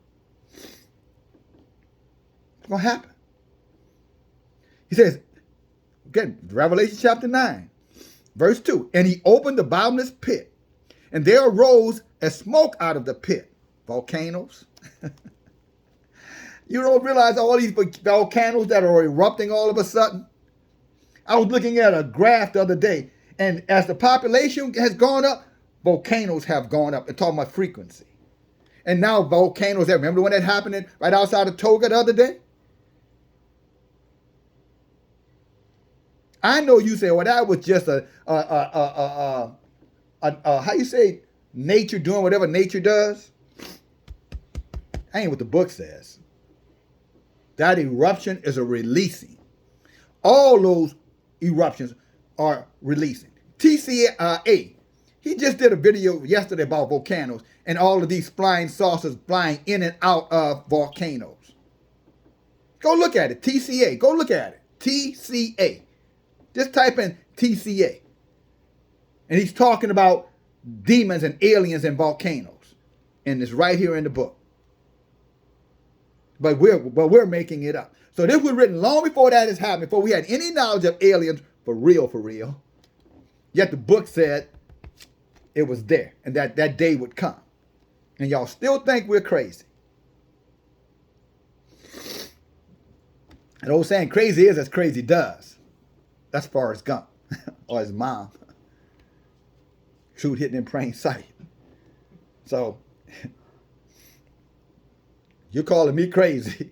It's going to happen. He says, again, Revelation chapter 9, verse 2, and he opened the bottomless pit, and there arose a smoke out of the pit. Volcanoes. You don't realize all these volcanoes that are erupting all of a sudden? I was looking at a graph the other day, and as the population has gone up, volcanoes have gone up. They're talking about frequency. And now volcanoes, remember when that happened right outside of Toga the other day? I know you say, well, that was just how you say, nature doing whatever nature does. That ain't what the book says. That eruption is a releasing. All those eruptions are releasing. T.I.E, he just did a video yesterday about volcanoes and all of these flying saucers flying in and out of volcanoes. Go look at it. T.I.E, go look at it. T.I.E. Just type in T.I.E. And he's talking about demons and aliens and volcanoes. And it's right here in the book. But we're making it up. So this was written long before that has happened, before we had any knowledge of aliens for real. Yet the book said it was there and that day would come. And y'all still think we're crazy. And old saying, crazy is as crazy does. That's Forrest Gump or his mom. Truth hidden in plain sight. So you're calling me crazy.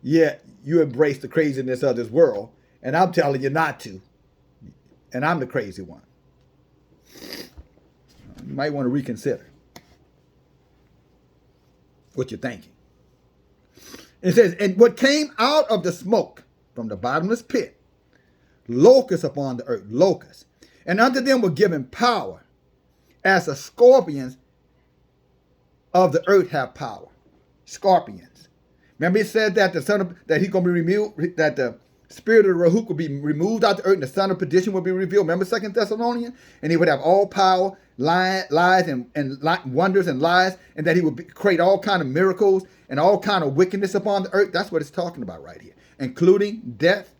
Yeah, you embrace the craziness of this world, and I'm telling you not to. And I'm the crazy one. You might want to reconsider what you're thinking. It says, and what came out of the smoke from the bottomless pit, locusts upon the earth, locusts. And unto them were given power, as the scorpions of the earth have power. Scorpions. Remember it said that that he's going to be removed, that the spirit of the Rahuk will be removed out the earth, and the son of perdition will be revealed. Remember 2 Thessalonians? And he would have all power, lies and wonders and lies, and that he would create all kind of miracles and all kind of wickedness upon the earth. That's what it's talking about right here, including death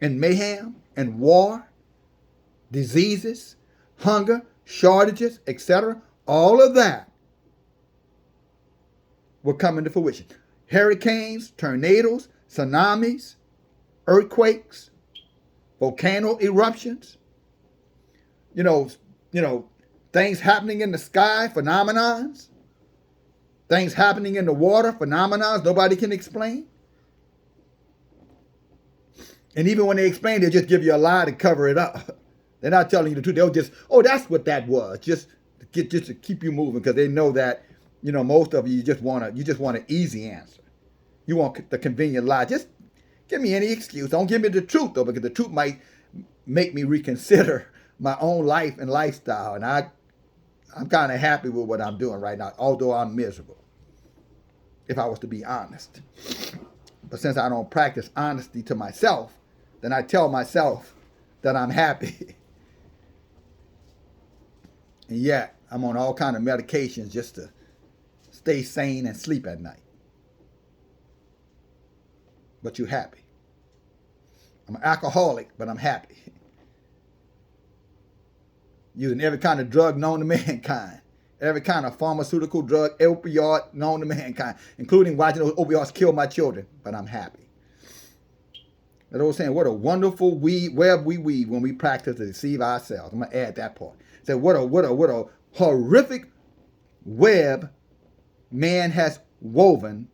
and mayhem and war, diseases, hunger, shortages, etc. All of that will come into fruition. Hurricanes, tornadoes, tsunamis, earthquakes, volcano eruptions, things happening in the sky, phenomenons, things happening in the water, phenomenons nobody can explain. And even when they explain, they'll just give you a lie to cover it up. They're not telling you the truth. They'll just, that's what that was, just to keep you moving, because they know that, most of you just want an easy answer. You want the convenient lie. Just give me any excuse. Don't give me the truth, though, because the truth might make me reconsider my own life and lifestyle. And I'm kind of happy with what I'm doing right now, although I'm miserable, if I was to be honest. But since I don't practice honesty to myself, then I tell myself that I'm happy. And yet, I'm on all kind of medications just to stay sane and sleep at night. But you're happy. I'm an alcoholic, but I'm happy. Using every kind of drug known to mankind. Every kind of pharmaceutical drug, opioid known to mankind, including watching those opioids kill my children, but I'm happy. That old saying, what a wonderful web we weave when we practice to deceive ourselves. I'm going to add that part. Say, what a horrific web man has woven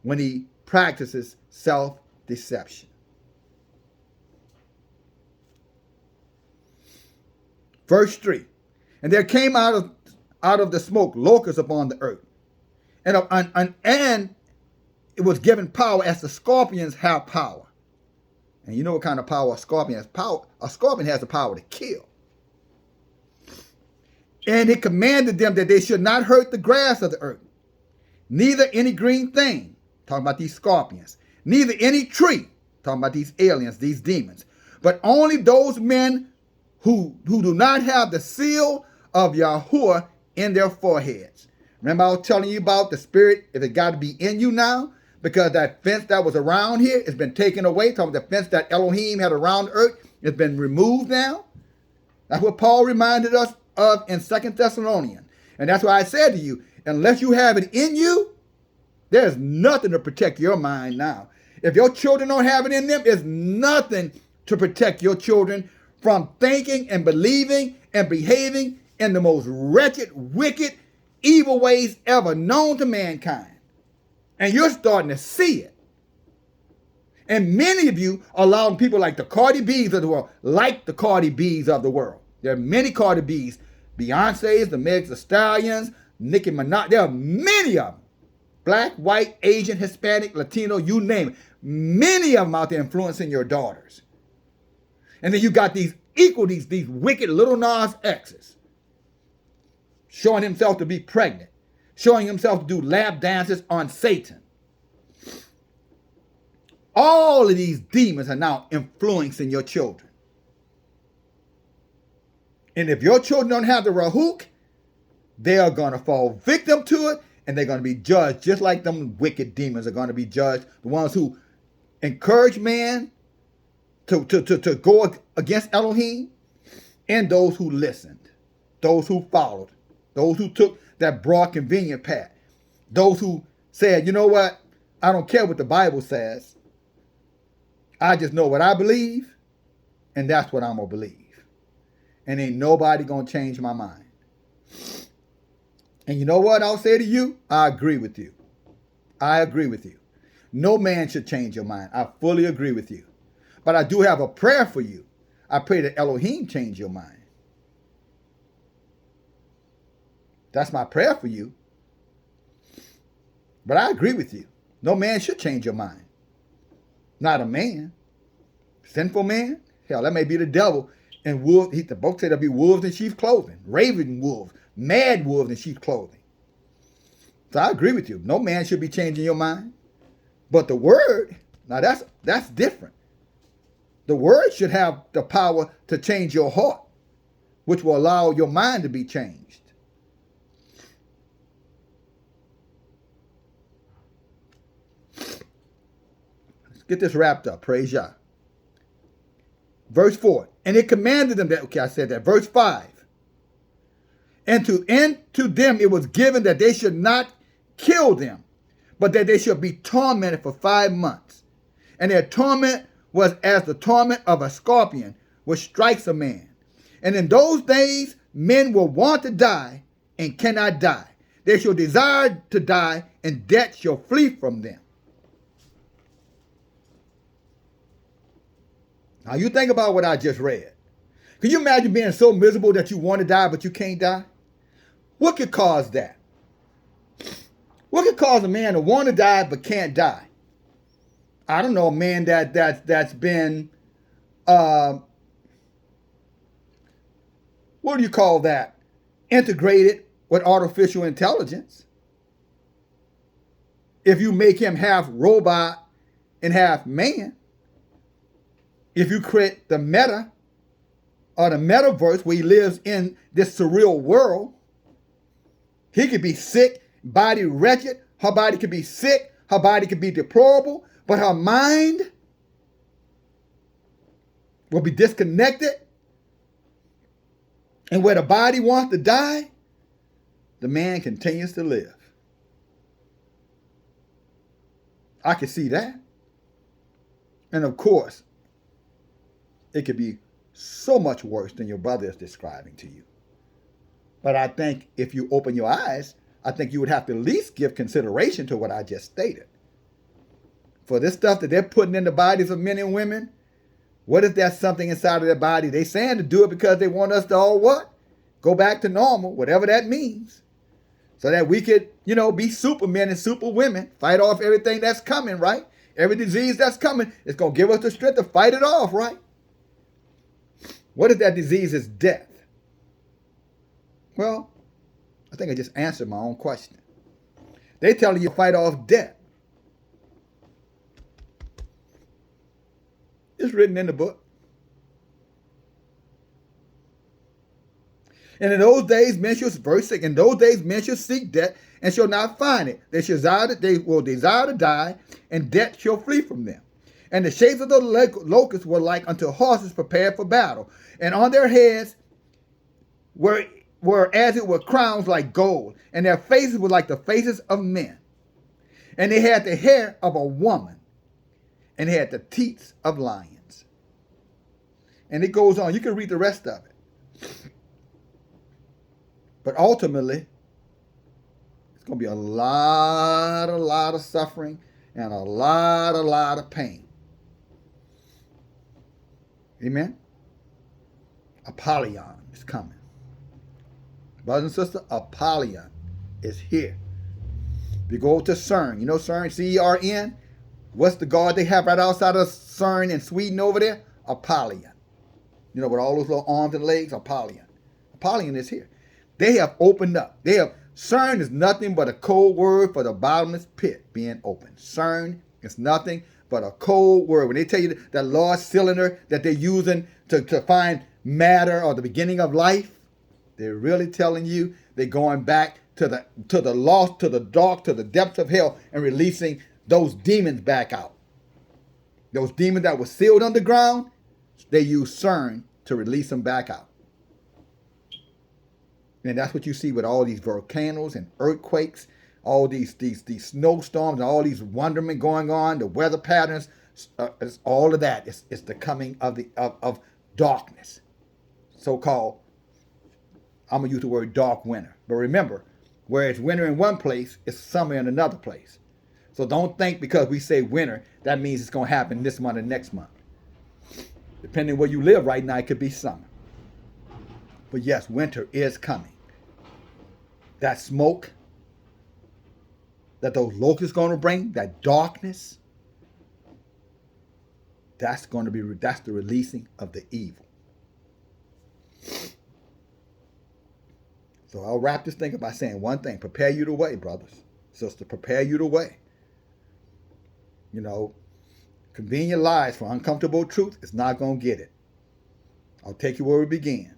when he practices self-deception. Verse 3. And there came out of the smoke locusts upon the earth. And it was given power as the scorpions have power. And you know what kind of power a scorpion has? A scorpion has the power to kill. And it commanded them that they should not hurt the grass of the earth, neither any green thing, talking about these scorpions, neither any tree, talking about these aliens, these demons, but only those men who do not have the seal of Yahuwah in their foreheads. Remember I was telling you about the spirit, if it got to be in you now, because that fence that was around here has been taken away. Talking about the fence that Elohim had around the earth has been removed now. That's what Paul reminded us of in 2 Thessalonians. And that's why I said to you, unless you have it in you, there's nothing to protect your mind now. If your children don't have it in them, there's nothing to protect your children from thinking and believing and behaving in the most wretched, wicked, evil ways ever known to mankind. And you're starting to see it. And many of you are allowing people like the Cardi B's of the world, like the Cardi B's of the world. There are many Cardi B's, Beyonce's, the Meg Thee Stallions, Nicki Minaj. There are many of them. Black, white, Asian, Hispanic, Latino, you name it. Many of them out there influencing your daughters. And then you got these wicked little Nas X's showing himself to be pregnant, showing himself to do lap dances on Satan. All of these demons are now influencing your children. And if your children don't have the Rahuk, they are going to fall victim to it, and they're going to be judged just like them wicked demons are going to be judged. The ones who encourage man to go against Elohim, and those who listened, those who followed, those who took that broad, convenient path, those who said, you know what, I don't care what the Bible says. I just know what I believe, and that's what I'm going to believe. And ain't nobody going to change my mind. And you know what I'll say to you? I agree with you. I agree with you. No man should change your mind. I fully agree with you. But I do have a prayer for you. I pray that Elohim change your mind. That's my prayer for you. But I agree with you. No man should change your mind. Not a man. Sinful man? Hell, that may be the devil. And wolves, the book said there'll be wolves in sheep's clothing. Raven wolves. Mad wolves in sheep's clothing. So I agree with you. No man should be changing your mind. But the word, now that's different. The word should have the power to change your heart, which will allow your mind to be changed. Let's get this wrapped up. Praise Yah. Verse 4. And it commanded them that, okay, I said that. Verse 5. And to them it was given that they should not kill them, but that they should be tormented for 5 months. And their torment was as the torment of a scorpion, which strikes a man. And in those days men will want to die and cannot die. They shall desire to die, and death shall flee from them. Now you think about what I just read. Can you imagine being so miserable that you want to die but you can't die? What could cause that? What could cause a man to want to die but can't die? I don't know, a man that's been what do you call that? Integrated with artificial intelligence. If you make him half robot and half man, if you create the meta or the metaverse where he lives in this surreal world, he could be sick, body wretched, her body could be sick, her body could be deplorable, but her mind will be disconnected. And where the body wants to die, the man continues to live. I can see that. And of course, it could be so much worse than your brother is describing to you. But I think if you open your eyes, I think you would have to at least give consideration to what I just stated. For this stuff that they're putting in the bodies of men and women, what if there's something inside of their body? They saying to do it because they want us to all what? Go back to normal, whatever that means. So that we could, be supermen and superwomen, fight off everything that's coming, right? Every disease that's coming, it's going to give us the strength to fight it off, right? What if that disease is death? Well, I think I just answered my own question. They telling you to fight off death. It's written in the book. And in those days, men shall, verse 6, in those days men shall seek death and shall not find it. They will desire to die, and death shall flee from them. And the shapes of the locusts were like unto horses prepared for battle. And on their heads were as it were crowns like gold, and their faces were like the faces of men. And they had the hair of a woman, and they had the teeth of lions. And it goes on. You can read the rest of it. But ultimately, it's going to be a lot of suffering and a lot of pain. Amen? Apollyon is coming. Brothers and sisters, Apollyon is here. If you go to CERN, CERN, C-E-R-N? What's the god they have right outside of CERN in Sweden over there? Apollyon. With all those little arms and legs? Apollyon. Apollyon is here. They have opened up. CERN is nothing but a code word for the bottomless pit being opened. CERN is nothing but a code word. When they tell you that large cylinder that they're using to find matter or the beginning of life, they're really telling you they're going back to the lost, to the dark, to the depths of hell, and releasing those demons back out. Those demons that were sealed underground, they use CERN to release them back out. And that's what you see with all these volcanoes and earthquakes, all these snowstorms, and all these wonderment going on, the weather patterns, it's all of that. It's the coming of darkness, so-called. I'm going to use the word dark winter. But remember, where it's winter in one place, it's summer in another place. So don't think because we say winter, that means it's going to happen this month or next month. Depending where you live right now, it could be summer. But yes, winter is coming. That smoke that those locusts going to bring, that darkness, that's the releasing of the evil. So I'll wrap this thing up by saying one thing. Prepare you the way, brothers. Sister, prepare you the way. Convenient lies for uncomfortable truth is not going to get it. I'll take you where we began.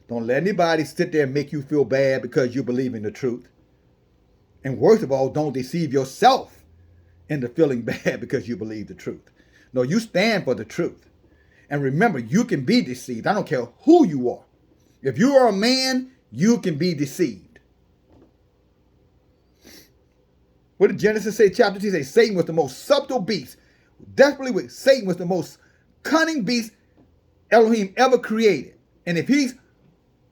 Don't let anybody sit there and make you feel bad because you believe in the truth. And worst of all, don't deceive yourself into feeling bad because you believe the truth. No, you stand for the truth. And remember, you can be deceived. I don't care who you are. If you are a man, you can be deceived. What did Genesis say, chapter 2? Say Satan was the most subtle beast. Definitely, Satan was the most cunning beast Elohim ever created. And if he's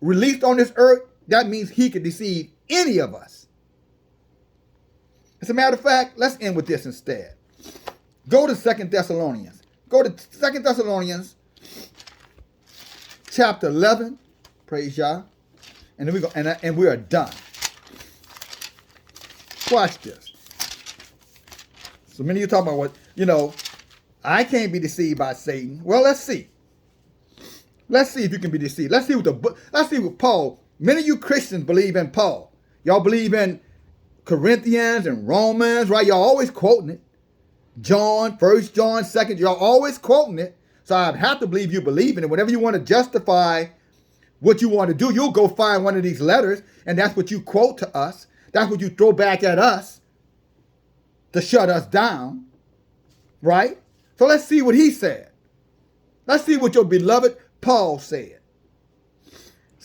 released on this earth, that means he can deceive any of us. As a matter of fact, let's end with this instead. Go to 2 Thessalonians. Go to 2 Thessalonians chapter 11. Praise Yah. And then we go, and we are done. Watch this. So many of you talking about what, I can't be deceived by Satan. Well, let's see. Let's see if you can be deceived. Let's see what Paul, many of you Christians believe in Paul. Y'all believe in Corinthians and Romans, right? Y'all always quoting it. John, 1 John, 2 y'all always quoting it. So I have to believe you believe in it. Whenever you want to justify what you want to do, you'll go find one of these letters, and that's what you quote to us. That's what you throw back at us to shut us down, right? So let's see what he said. Let's see what your beloved Paul said.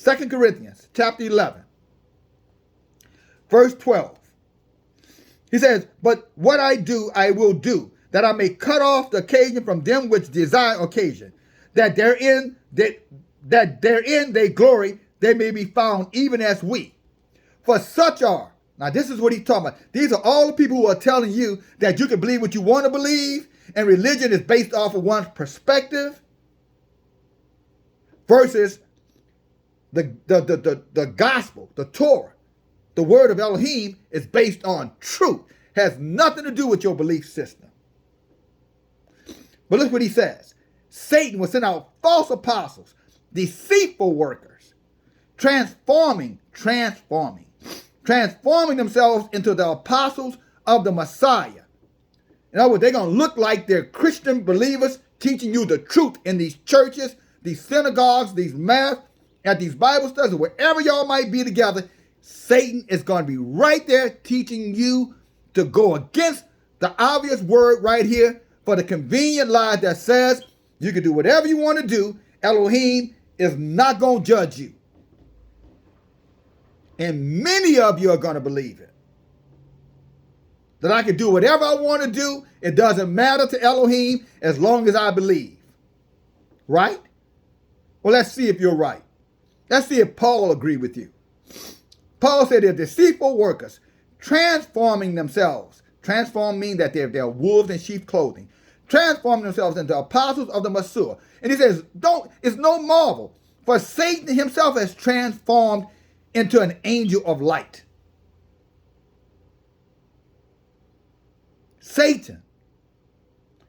2 Corinthians chapter 11, verse 12. He says, but what I do, I will do, that I may cut off the occasion from them which desire occasion, that therein they glory, they may be found even as we. For such are, now this is what he's talking about. These are all the people who are telling you that you can believe what you want to believe, and religion is based off of one's perspective, versus the gospel, the Torah, the word of Elohim is based on truth. Has nothing to do with your belief system. But look what he says. Satan will send out false apostles, deceitful workers, transforming themselves into the apostles of the Messiah. In other words, they're going to look like they're Christian believers teaching you the truth in these churches, these synagogues, these mass, at these Bible studies, wherever y'all might be together. Satan is going to be right there teaching you to go against the obvious word right here for the convenient lie that says you can do whatever you want to do. Elohim is not going to judge you. And many of you are going to believe it. That I can do whatever I want to do. It doesn't matter to Elohim as long as I believe. Right? Well, let's see if you're right. Let's see if Paul agreed with you. Paul said they're deceitful workers, transforming themselves. Transform means that they're wolves in sheep clothing. Transforming themselves into apostles of the Messiah. And he says, it's no marvel, for Satan himself has transformed into an angel of light. Satan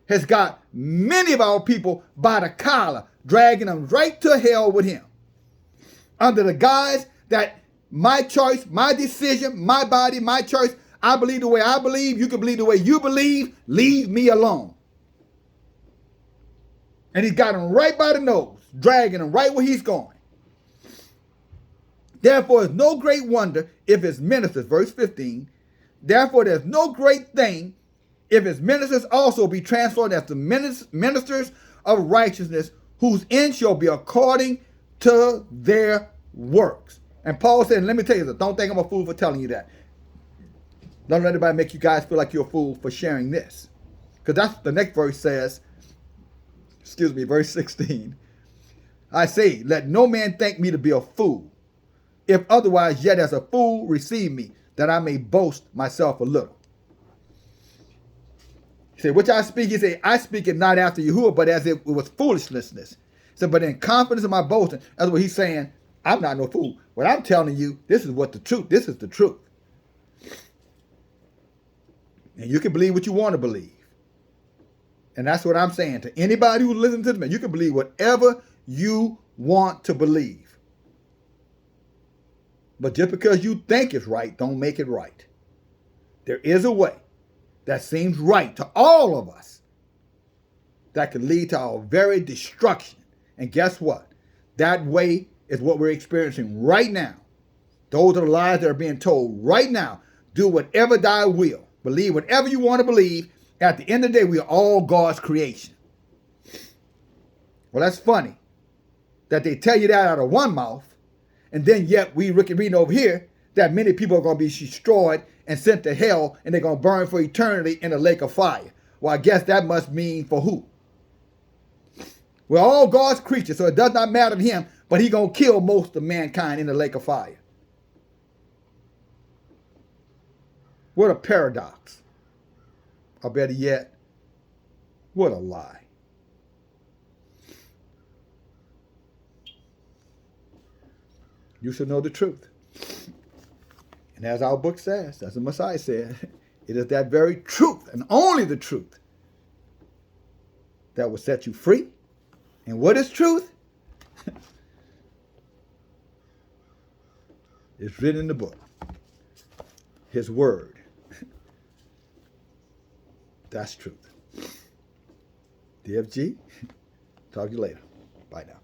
has got many of our people by the collar, dragging them right to hell with him. Under the guise that my choice, my decision, my body, my choice, I believe the way I believe, you can believe the way you believe, leave me alone. And he's got him right by the nose, dragging him right where he's going. Therefore, it's no great wonder if his ministers, verse 15, therefore there's no great thing if his ministers also be transformed as the ministers of righteousness, whose end shall be according to their works. And Paul said, let me tell you this, don't think I'm a fool for telling you that. Don't let anybody make you guys feel like you're a fool for sharing this. Because that's the next verse says, verse 16. I say, let no man think me to be a fool. If otherwise, yet as a fool receive me, that I may boast myself a little. He said, which I speak, he said, I speak it not after Yahuwah, but as it was foolishness. He said, but in confidence of my boasting, that's what he's saying, I'm not no fool. What I'm telling you, this is the truth. And you can believe what you want to believe. And that's what I'm saying to anybody who listens to me. You can believe whatever you want to believe. But just because you think it's right, don't make it right. There is a way that seems right to all of us. that can lead to our very destruction. And guess what? That way is what we're experiencing right now. Those are the lies that are being told right now. Do whatever thy will. Believe whatever you want to believe. At the end of the day, we are all God's creation. Well, that's funny that they tell you that out of one mouth, and then yet we reading over here that many people are going to be destroyed and sent to hell, and they're going to burn for eternity in a lake of fire. Well, I guess that must mean for who? We're all God's creatures, so it does not matter to him, but he's going to kill most of mankind in the lake of fire. What a paradox. Or better yet, what a lie. You should know the truth. And as our book says, as the Messiah said, it is that very truth and only the truth that will set you free. And what is truth? It's written in the book. His word. That's truth. DFG, talk to you later. Bye now.